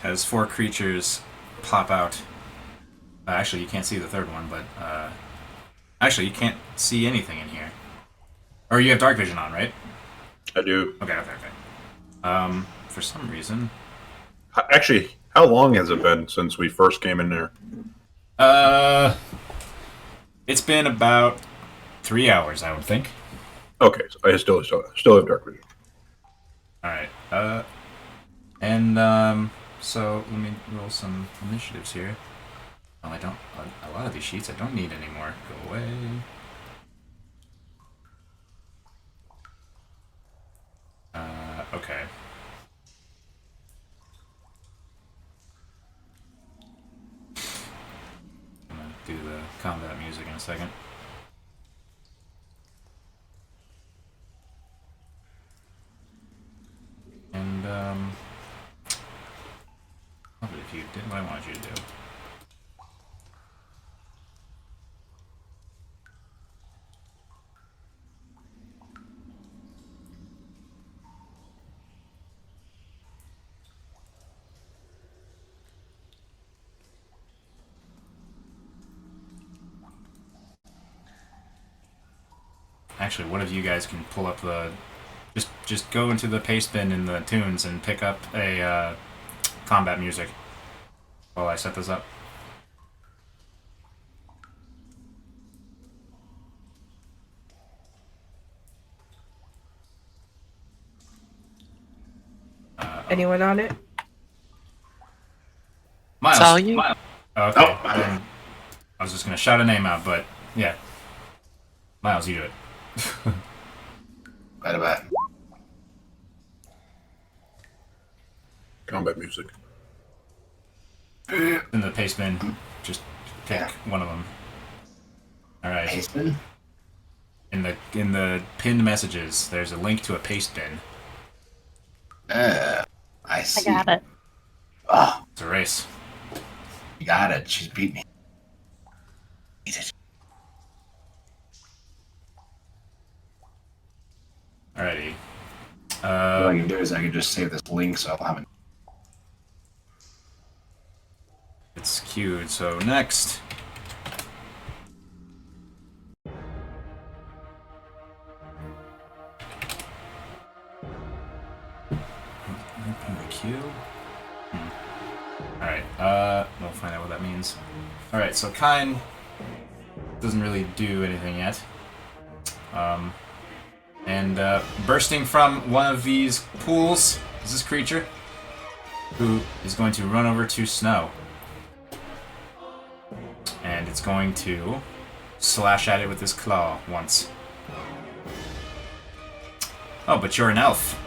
As 4 creatures pop out. Actually, you can't see the third one, but actually, you can't see anything in here. Or you have dark vision on, right? I do. Okay. For some reason, Actually, how long has it been since we first came in there? it's been about 3 hours, I would think. Okay, so I still have dark vision. All right. So let me roll some initiatives here. Oh, I don't. A lot of these sheets I don't need anymore. Go away. Okay. I'm gonna do the combat music in a second. And but if you did what I wanted you to do. Actually, one of you guys can pull up the... Just go into the paste bin in the tunes and pick up a combat music while I set this up. Anyone on it? Miles. It's all you. Okay. Then I was just gonna shout a name out, but yeah. Miles, you do it. Right about. Combat music. In the paste bin, just pick Yeah. one of them. All right. Paste bin? In the pinned messages, there's a link to a paste bin. I I see. got it. Oh, It's a race. you got it. She's beat me. Eat it. Alrighty. What I can do is I can just save this link so I'll have it. It's queued. So next. Open the queue. Alright, we'll find out what that means. Alright, so Kine doesn't really do anything yet. And bursting from one of these pools is this creature who is going to run over to Snow. And it's going to slash at it with his claw once. Oh, but you're an elf.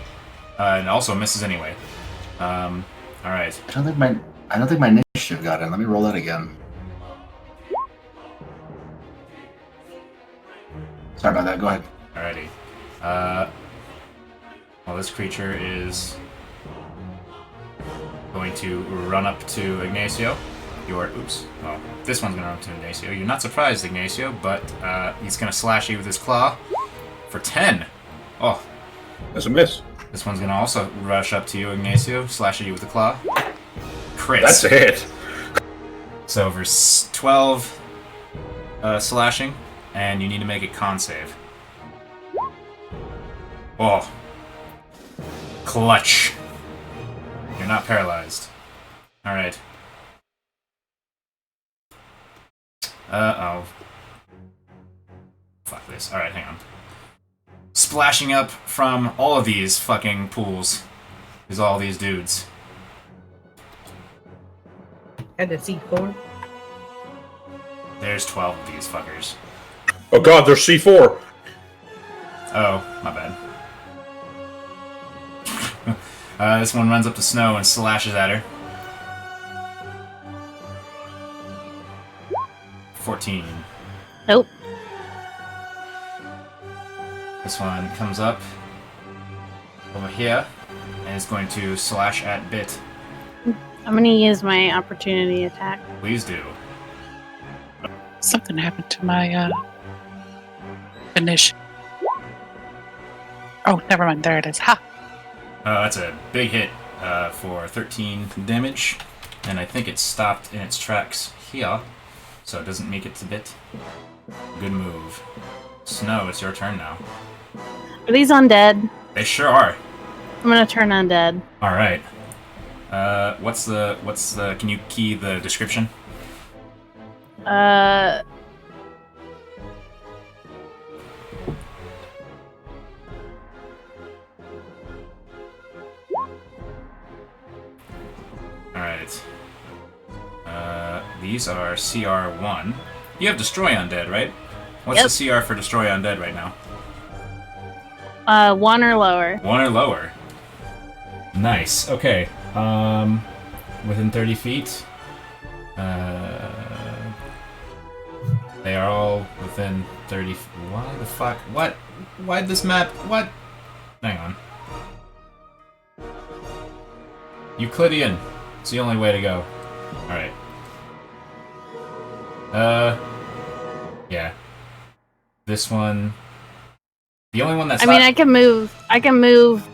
And also misses anyway. Alright. I don't think my initiative got in. Let me roll that again. Sorry about that. Go ahead. Alrighty. Well, this creature is going to run up to Ignacio. Oops. Well, this one's gonna run up to Ignacio. You're not surprised, Ignacio, but he's gonna slash you with his claw for 10. Oh. That's a miss. This one's gonna also rush up to you, Ignacio, slash at you with the claw. Crit. That's a hit. So over 12 slashing, and you need to make a con save. Oh. Clutch. You're not paralyzed. Alright. Uh-oh. Fuck this. Alright, hang on. Splashing up from all of these fucking pools is all these dudes. And a C4. There's 12 of these fuckers. Oh god, there's C4! Oh, my bad. This one runs up to Snow and slashes at her. 14. Nope. This one comes up over here and is going to slash at Bit. I'm gonna use my opportunity attack. Please do. Something happened to my finish. Oh, never mind. There it is. Ha! That's a big hit for 13 damage, and I think it stopped in its tracks here, so it doesn't make it to Bit. Good move. Snow, it's your turn now. Are these undead? They sure are. I'm gonna turn undead. All right. What's the? Can you key the description? Alright. These are CR1. You have Destroy Undead, right? What's Yep. the CR for Destroy Undead right now? 1 or lower. 1 or lower. Nice. Okay. Within 30 feet. They are all within 30. Why the fuck? What? Why'd this map? What? Hang on. Euclidean. It's the only way to go. Alright. Yeah. This one. The only one that's I mean, I can move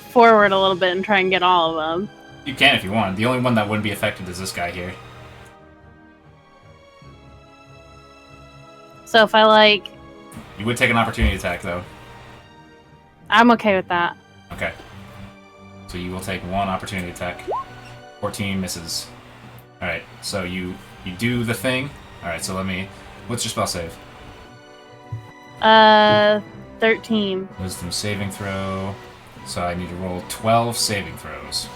forward a little bit and try and get all of them. You can if you want. The only one that wouldn't be affected is this guy here. So if I You would take an opportunity attack, though. I'm okay with that. Okay. So you will take 1 opportunity attack. 14 misses. Alright, so you do the thing. Alright, so what's your spell save? 13. Wisdom saving throw. So I need to roll 12 saving throws.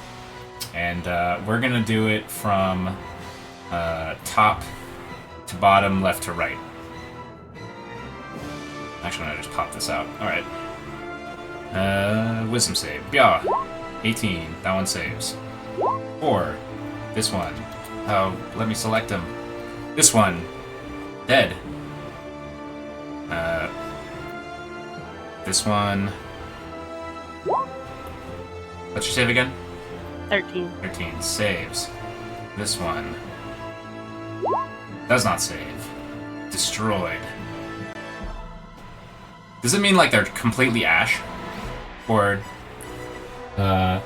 And we're gonna do it from top to bottom, left to right. Actually, I'm gonna just pop this out. Alright. Wisdom save. Yeah. 18. That one saves. 4. This one. Oh, let me select them. This one. Dead. This one. What's your save again? 13. 13. Saves. This one. Does not save. Destroyed. Does it mean like they're completely ash? Or I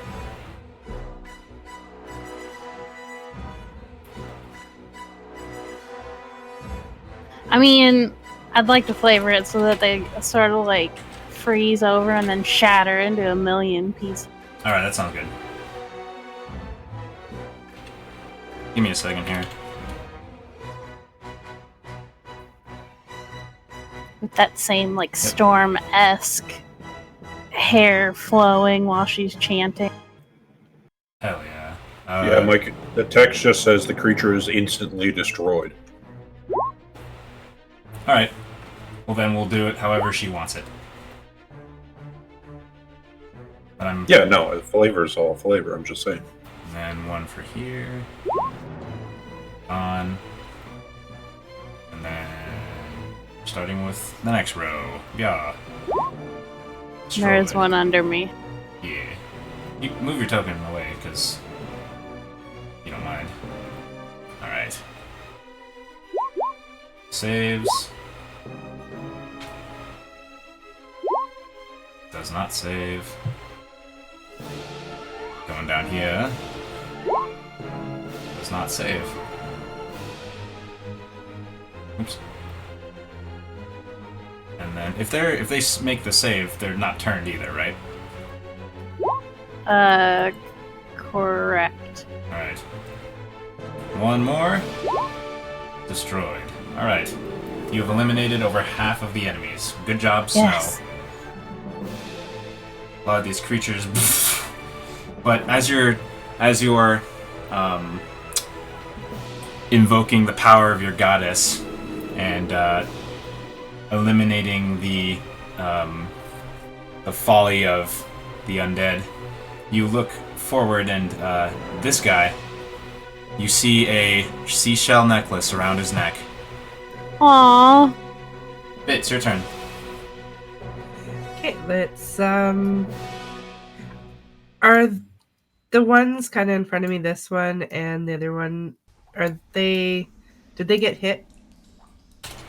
mean, I'd like to flavor it so that they sort of freeze over and then shatter into a million pieces. Alright, that sounds good. Give me a second here. With that same storm-esque hair flowing while she's chanting. Hell yeah. Yeah, Mike, the text just says the creature is instantly destroyed. Alright. Well then we'll do it however she wants it. But Yeah, no, flavor's all flavor, I'm just saying. And then 1 for here. On. And then starting with the next row. Yeah. There is Destroyed. one under me. Yeah. You move your token away, because you don't mind. Alright. Saves. Does not save. Going down here. Does not save. Oops. And And then if they make the save, they're not turned either, right? Correct. All right. One more. Destroyed. All right. You have eliminated over half of the enemies. Good job, Snow. Yes. A lot of these creatures. But as you're invoking the power of your goddess and eliminating the folly of the undead, you look forward and this guy, you see a seashell necklace around his neck. Aww. It's your turn. Okay, let's are the ones kind of in front of me, this one and the other one, did they get hit?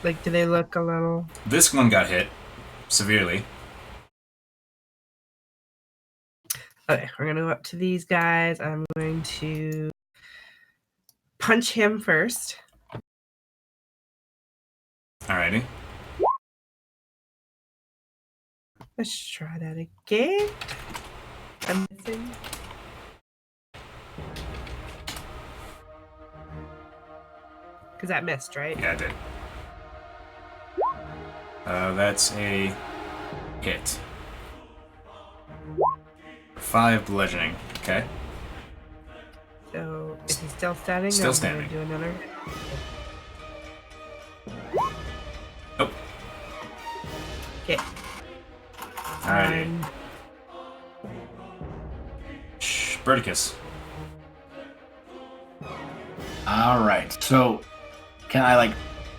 Like, do they look a little... This one got hit severely. Okay, we're gonna go up to these guys. I'm going to punch him first. Alrighty. Let's try that again. I'm missing. Because that missed, right? Yeah, I did. That's a hit. 5 bludgeoning. Okay. So, is he still standing? Still I'm standing. gonna do another. Nope. Okay. Alrighty. Spartacus. All right. So, can I like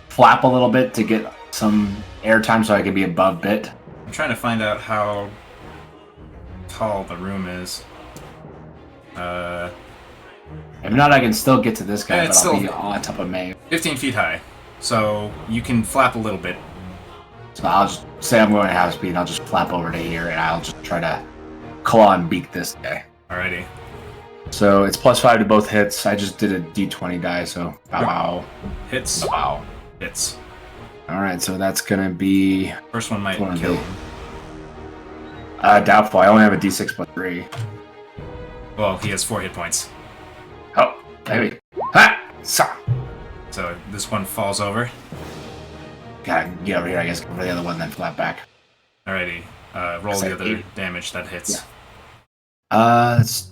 flap a little bit to get some airtime so I can be above bit? I'm trying to find out how tall the room is. If not, I can still get to this guy, Yeah, but it's I'll still- be on top of May. 15 feet high. So you can flap a little bit. So I'll just say I'm going at half speed. I'll just flap over to here, and I'll just try to claw and beak this guy. Alrighty. So it's +5 to both hits. I just did a d20 die, so bow, Hits. bow. Hits. All right, so that's gonna be First one might One kill. hit. Doubtful. I only have a d6 +3. Well, he has 4 hit points. Oh, maybe. Ha! Sa! So this one falls over. Gotta get over here, I guess, for the other one, then flap back. Alrighty. Roll Is the that other 8? damage that hits. Yeah. It's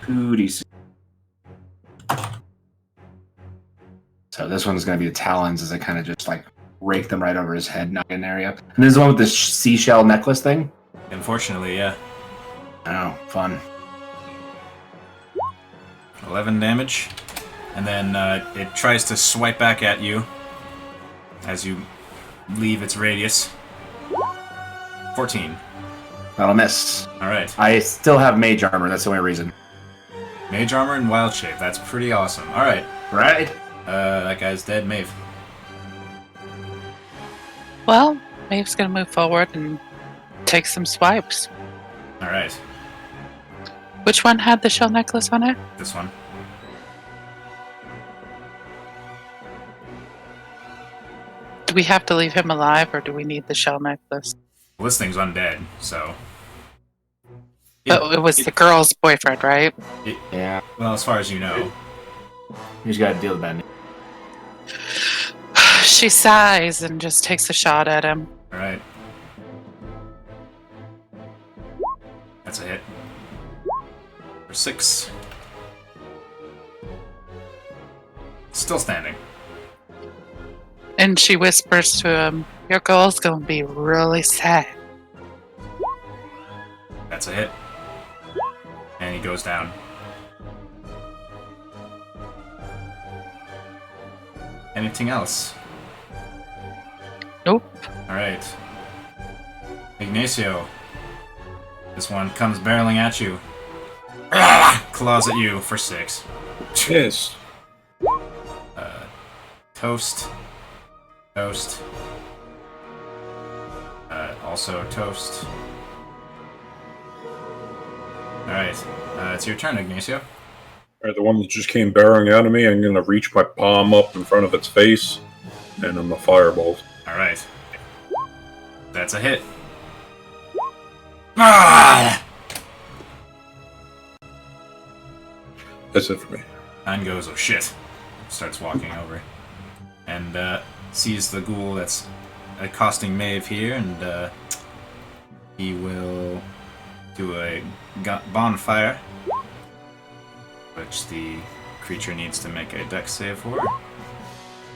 2d6. So this one's gonna be the talons as I kind of just like rake them right over his head, knock an area. And this is the one with the seashell necklace thing. Unfortunately, yeah. Oh, fun. 11 damage. And then it tries to swipe back at you as you leave its radius. 14. That'll miss. Alright. I still have mage armor. That's the only reason. Mage armor and wild shape. That's pretty awesome. Alright. Right? That guy's dead. Maeve. Well, Maeve's gonna move forward and take some swipes. Alright. Which one had the shell necklace on it? This one. Do we have to leave him alive, or do we need the shell necklace? Well, this thing's undead, so... Oh, it was the girl's boyfriend, right? Yeah. Well, as far as you know. You just gotta deal with that. She sighs and just takes a shot at him. Alright. That's a hit. For 6. Still standing. And she whispers to him, "Your girl's gonna be really sad." That's a hit. And he goes down. Anything else? Nope. Alright. Ignacio. This one comes barreling at you. Claws at you for 6. Yes. Toast. Toast. Also toast. Alright. It's your turn, Ignacio. Alright, the one that just came barreling out of me, I'm gonna reach my palm up in front of its face, and I'm a firebolt. Alright. That's a hit. Ah! That's it for me. Nine goes, oh shit. Starts walking over. And sees the ghoul that's accosting Maeve here, and he will do a bonfire, which the creature needs to make a dex save for.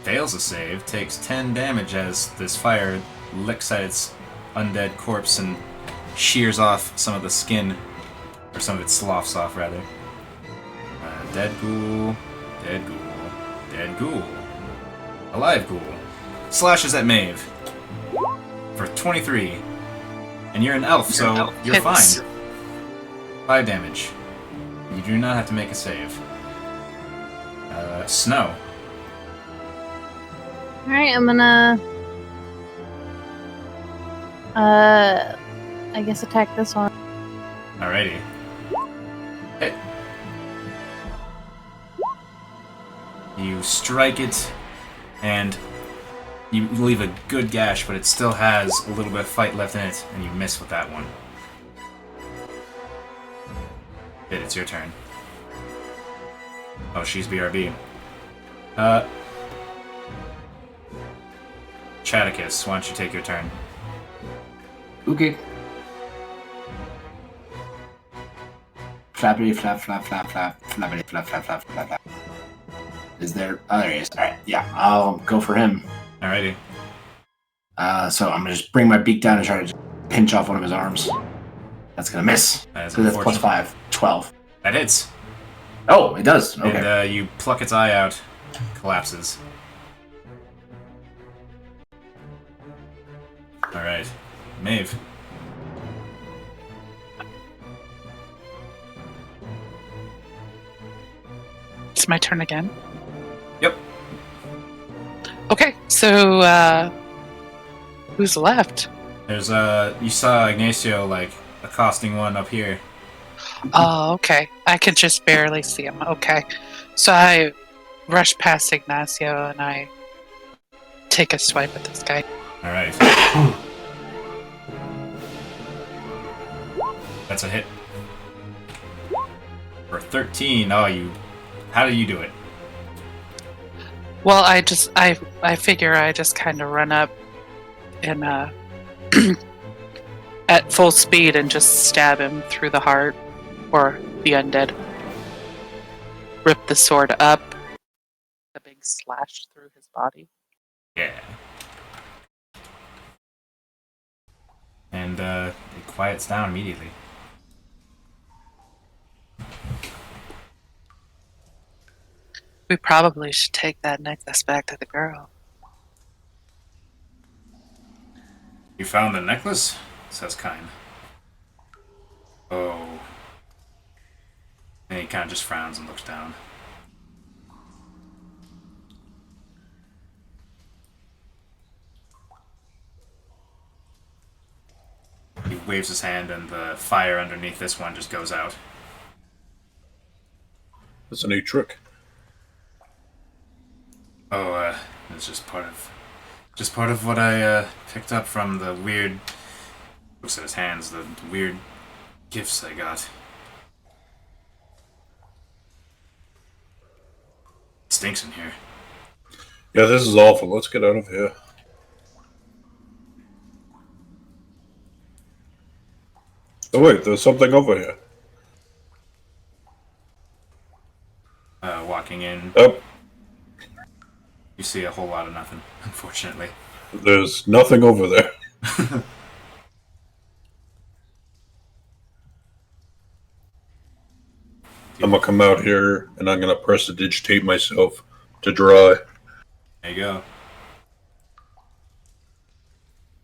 Fails a save, takes 10 damage as this fire licks at its undead corpse and shears off some of the skin, or some of it sloughs off, rather. Dead ghoul, dead ghoul, dead ghoul. Alive ghoul. Slashes at Maeve for 23. And you're an elf, so you're Hits. fine. 5 damage. You do not have to make a save. Snow. Alright, I'm gonna I guess attack this one. Alrighty. Hit. You strike it, and you leave a good gash, but it still has a little bit of fight left in it, and you miss with that one. Hit, it's your turn. Oh, she's BRB. Chaticus, why don't you take your turn? Okay. Flappity flap flap flap flap flappity flap flap flap flap flap. Is there? Oh, there he is. All right, yeah, I'll go for him. Alrighty. So I'm gonna just bring my beak down and try to just pinch off one of his arms. That's gonna miss. That is So that's plus unfortunate. 5, 12. That hits. Oh, it does. Okay. And you pluck its eye out. Collapses. Alright. Maeve. It's my turn again. Yep. Okay, so who's left? There's you saw Ignacio like accosting one up here. Oh, okay. I can just barely see him. Okay. So I rush past Ignacio and I take a swipe at this guy. Alright. That's a hit. For 13. Oh, you. How do you do it? Well, I figure I just kind of run up and at full speed and just stab him through the heart or the undead. Rip the sword up. A big slash through his body. Yeah. And it quiets down immediately. We probably should take that necklace back to the girl. You found the necklace? Says Kine. Oh. And he kind of just frowns and looks down. He waves his hand and the fire underneath this one just goes out. That's a new trick. Oh, it's just part of what I picked up from the weird. Looks at his hands. The weird gifts I got. It stinks in here. Yeah, this is awful. Let's get out of here. Oh wait, there's something over here. Walking in, Oh, you see a whole lot of nothing. Unfortunately. there's nothing over there. I'm gonna come out here and I'm gonna press to digitate myself to dry. There you go.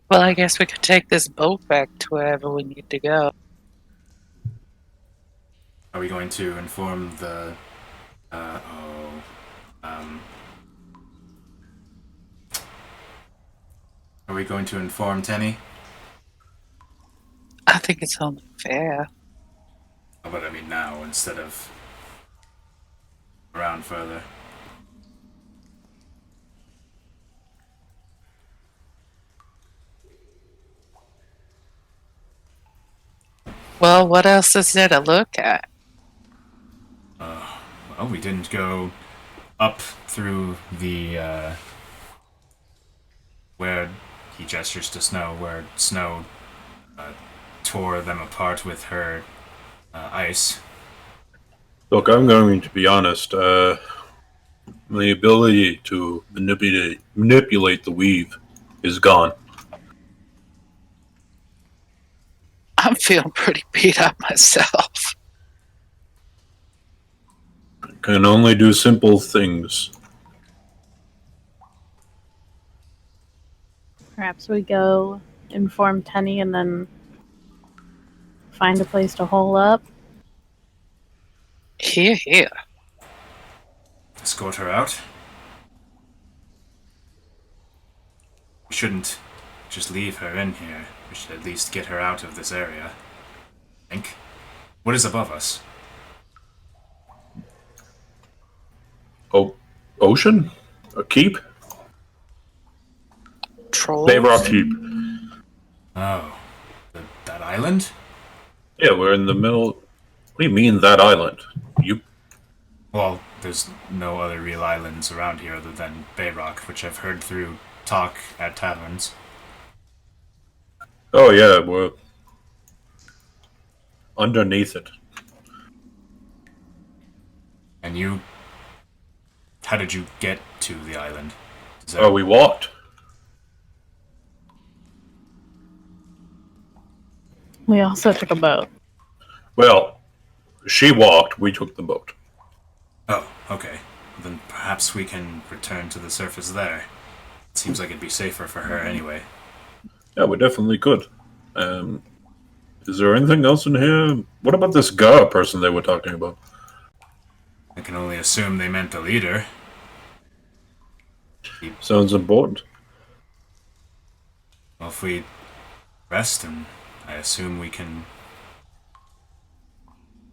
Well, I guess we could take this boat back to wherever we need to go. Are we going to inform the? Are we going to inform Tenny? I think it's only fair. Oh, but I mean now instead of around further. Well, what else is there to look at? Well, we didn't go up through the, where he gestures to Snow, where Snow tore them apart with her ice. Look, I'm going to be honest. The ability to manipulate the weave is gone. I'm feeling pretty beat up myself. Can only do simple things. Perhaps we go inform Tenny and then find a place to hole up. Here. Escort her out. We shouldn't just leave her in here. We should at least get her out of this area. Think. What is above us? Oh, ocean? A keep? Trolls? Bayrock keep. Oh, that island? Yeah, we're in the middle. What do you mean that island? Well, there's no other real islands around here other than Bayrock, which I've heard through talk at taverns. Oh yeah, we're underneath it. And you... How did you get to the island? Oh, we walked. We also took a boat. Well, she walked, we took the boat. Oh, okay. Then perhaps we can return to the surface there. It seems like it'd be safer for her anyway. Yeah, we definitely could. Is there anything else in here? What about this Gar person they were talking about? I can only assume they meant the leader. Sounds important. Well, if we rest, and I assume we can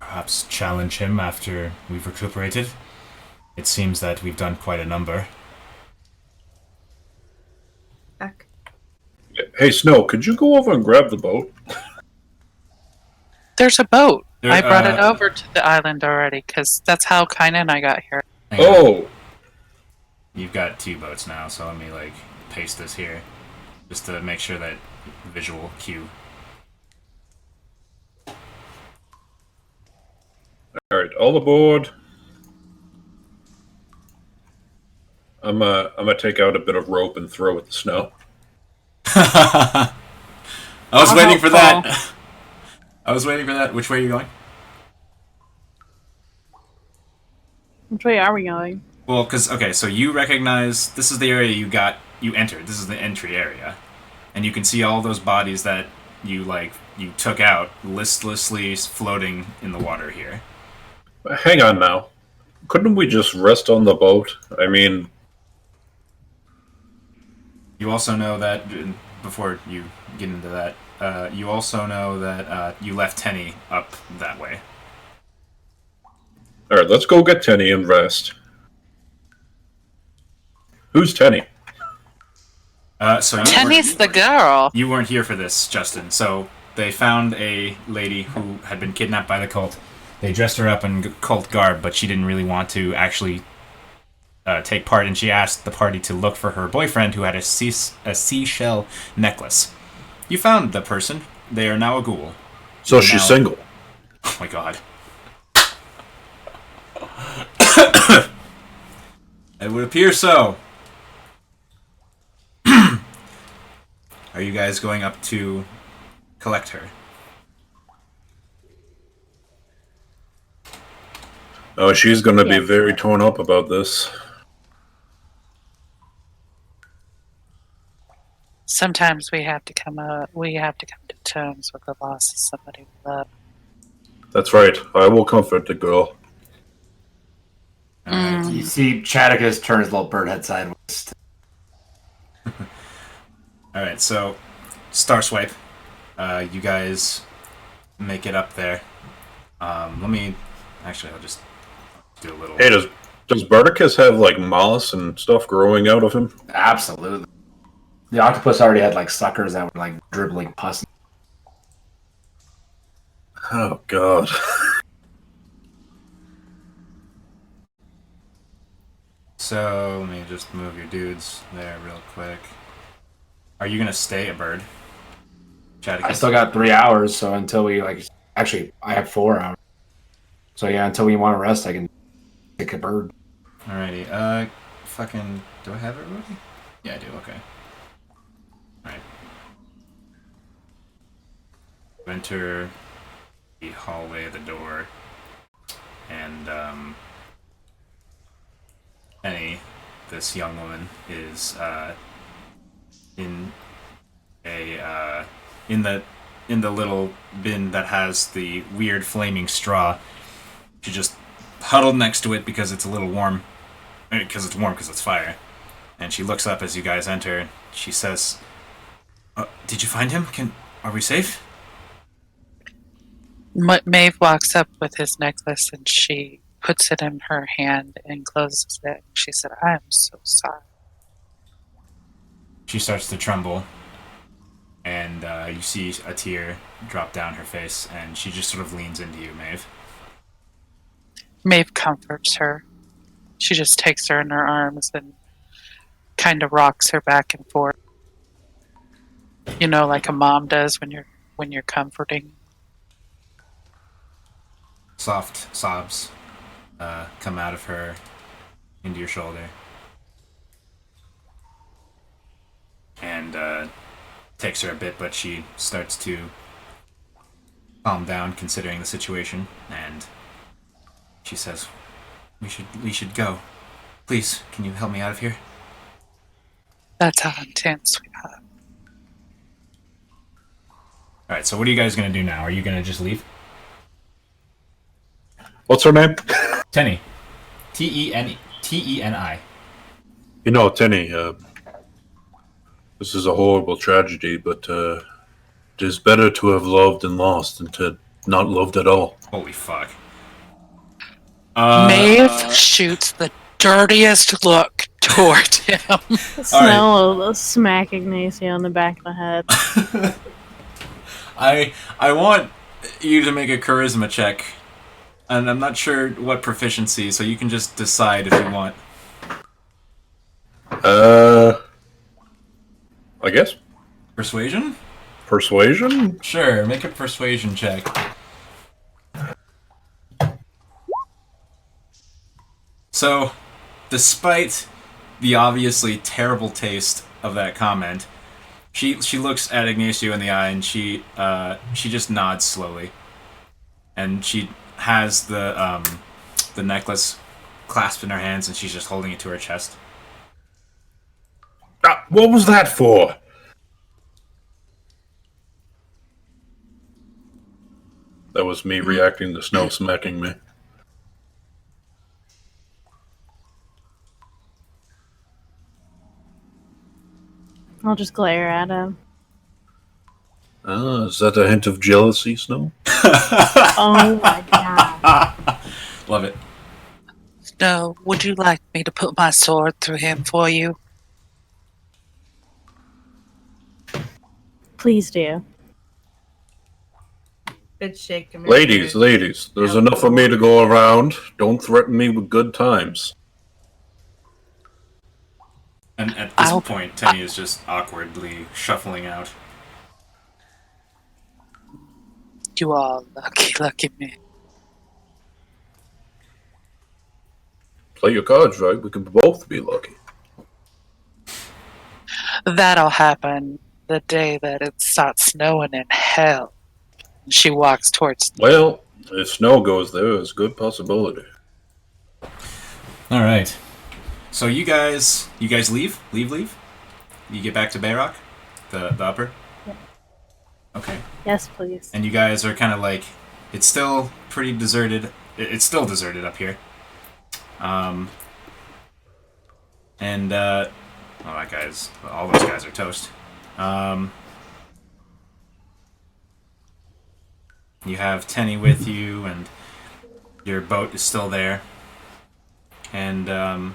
perhaps challenge him after we've recuperated. It seems that we've done quite a number. Back. Hey, Snow, could you go over and grab the boat? There's a boat. There- I brought it over to the island already, because that's how Kaina and I got here. Hang on. Oh, You've got 2 boats now, so let me, paste this here. Just to make sure that visual cue. alright, all aboard. I'm gonna take out a bit of rope and throw at the Snow. I was How waiting for helpful. that. I was waiting for that. Which way are you going? Which way are we going? Well, because, okay, so you recognize this is the area you entered. This is the entry area. And you can see all those bodies that you took out listlessly floating in the water here. Hang on now. Couldn't we just rest on the boat? I mean, You also know that, before you get into that, you also know that you left Tenny up that way. alright, let's go get Tenny and rest. Who's Tenny? So you Tenny's the girl. You weren't here for this, Justin. So they found a lady who had been kidnapped by the cult. They dressed her up in cult garb, but she didn't really want to actually take part, and she asked the party to look for her boyfriend who had a seashell necklace. You found the person. They are now a ghoul. So she's Now- single. Oh my god. It would appear so. Are you guys going up to collect her? Oh, she's gonna be Yes. very torn up about this. Sometimes we have to come to terms with the loss of somebody we love. That's right. I will comfort the girl. You see Chadicus turn his little bird head sideways. Alright, so Star Swipe. You guys make it up there. Let me... Actually, I'll just do a little... Hey, does Bardicus have, like, moss and stuff growing out of him? Absolutely. The octopus already had like suckers that were like dribbling pus. Oh God. So let me just move your dudes there real quick. Are you gonna stay a bird? I still got 3 hours, so until we like, actually, I have 4 hours. So yeah, until we want to rest, I can pick a bird. Alrighty. Fucking. Do I have everybody? Yeah, I do. Okay. Alright. Enter the hallway, the door, and Penny, this young woman, is in a in the little bin that has the weird flaming straw. She just huddled next to it because it's a little warm. Because it's warm, because it's fire. And she looks up as you guys enter. She says, "Did you find him? Are we safe?" Maeve walks up with his necklace and she puts it in her hand and closes it. She said, "I am so sorry." She starts to tremble, and you see a tear drop down her face, and she just sort of leans into you, Maeve. Maeve comforts her. She just takes her in her arms and kind of rocks her back and forth. You know, like a mom does when you're comforting. Soft sobs come out of her into your shoulder. And takes her a bit, but she starts to calm down considering the situation, and she says, We should go. Please, can you help me out of here?" That's our intent, sweetheart. Alright, so what are you guys gonna do now? Are you gonna just leave? What's her name? Tenny. Teni. You know, Tenny, this is a horrible tragedy, but it is better to have loved and lost than to not loved at all. Holy fuck. Maeve shoots the dirtiest look toward him. Snow will smack Ignacio on the back of the head. I want you to make a charisma check, and I'm not sure what proficiency, so you can just decide if you want. I guess Persuasion? persuasion. Sure, make a persuasion check. So, despite the obviously terrible taste of that comment, she looks at Ignacio in the eye and she just nods slowly, and she has the necklace clasped in her hands, and she's just holding it to her chest. What was that for? That was me reacting to Snow smacking me. I'll just glare at him. Is that a hint of jealousy, Snow? Oh my god. Love it. No, would you like me to put my sword through him for you? Please do. It's shaking. Ladies, there's enough of me to go around. Don't threaten me with good times. And at this point, Tenny is just awkwardly shuffling out. You are lucky me. Play your cards right. We could both be lucky. That'll happen the day that it starts snowing in hell. She walks towards. Well, if Snow goes there, there's a good possibility. All right. So you guys leave? Leave? You get back to Bayrock? The upper? Yeah. Okay. Yes, please. And you guys are kind of like, it's still pretty deserted. It's still deserted up here. All those guys are toast. You have Tenny with you, and your boat is still there. And a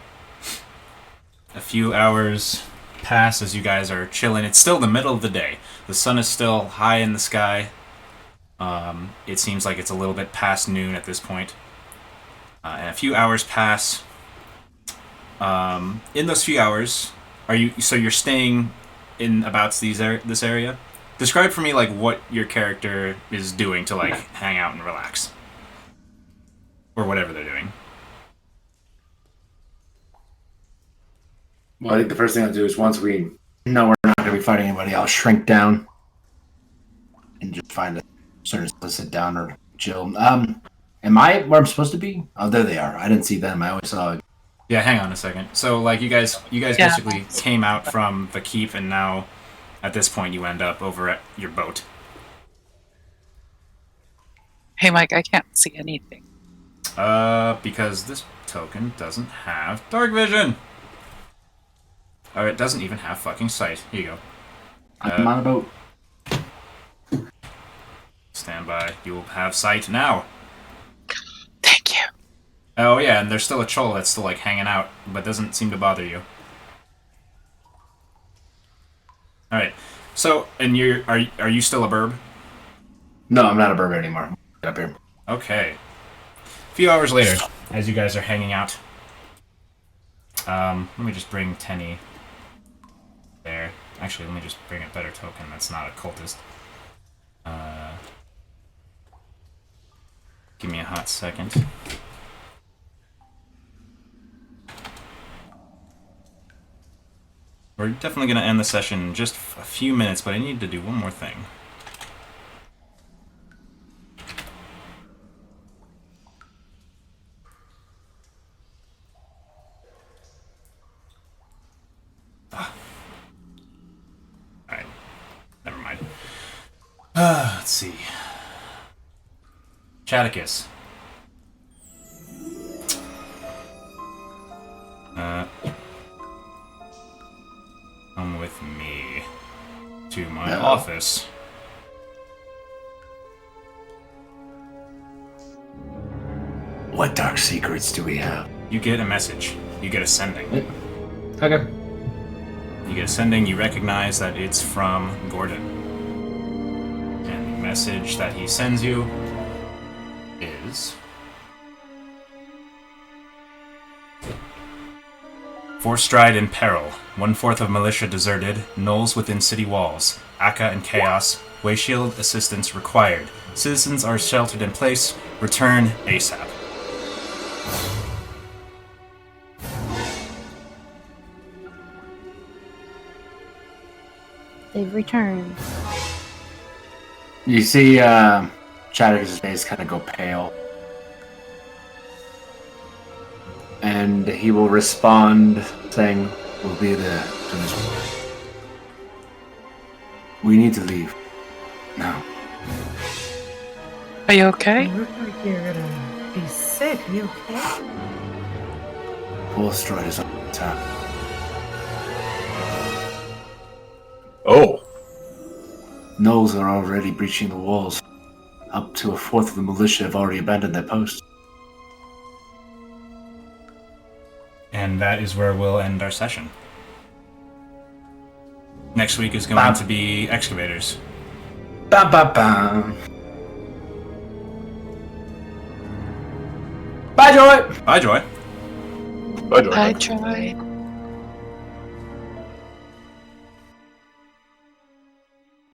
few hours pass as you guys are chilling. It's still the middle of the day. The sun is still high in the sky. It seems like it's a little bit past noon at this point. And a few hours pass. In those few hours, you're staying in about this area? Describe for me like what your character is doing to like hang out and relax, or whatever they're doing. Well, I think the first thing I'll do is once we know we're not going to be fighting anybody, I'll shrink down and just find a certain place to sit down or chill. Am I where I'm supposed to be? Oh, there they are. I didn't see them. I always saw. Yeah, hang on a second. So like you guys basically came out from the keep, and now at this point you end up over at your boat. Hey, Mike, I can't see anything. Because this token doesn't have dark vision. Or it doesn't even have fucking sight. Here you go. I'm on a boat. Stand by. You will have sight now. Thank you. Oh yeah, and there's still a troll that's still like hanging out, but doesn't seem to bother you. All right. So, and are you still a burb? No, I'm not a burb anymore. Get up here. Okay. A few hours later, as you guys are hanging out, let me just bring Tenny there. Actually, let me just bring a better token that's not a cultist. Give me a hot second. We're definitely going to end the session in just a few minutes, but I need to do one more thing. Alright. Never mind. Let's see. Chaticus. Come with me to my office. What dark secrets do we have? You get a message. You get a sending. Okay. You get a sending, you recognize that it's from Gordon. And the message that he sends you is... Force stride in peril. 1/4 of militia deserted. Gnolls within city walls. Akka and Chaos. Wayshield assistance required. Citizens are sheltered in place. Return ASAP. They've returned. You see Chatter's face kind of go pale. And he will respond saying, we'll be there as soon as we need to leave. Now. Are you okay? You look like you're gonna be sick. You okay? Full stride is on top. Oh, Gnolls are already breaching the walls. Up to 1/4 of the militia have already abandoned their posts. And that is where we'll end our session. Next week is going to be excavators. Bam, bam, bam. Bye, Joy! Bye, Joy. I don't know. I tried.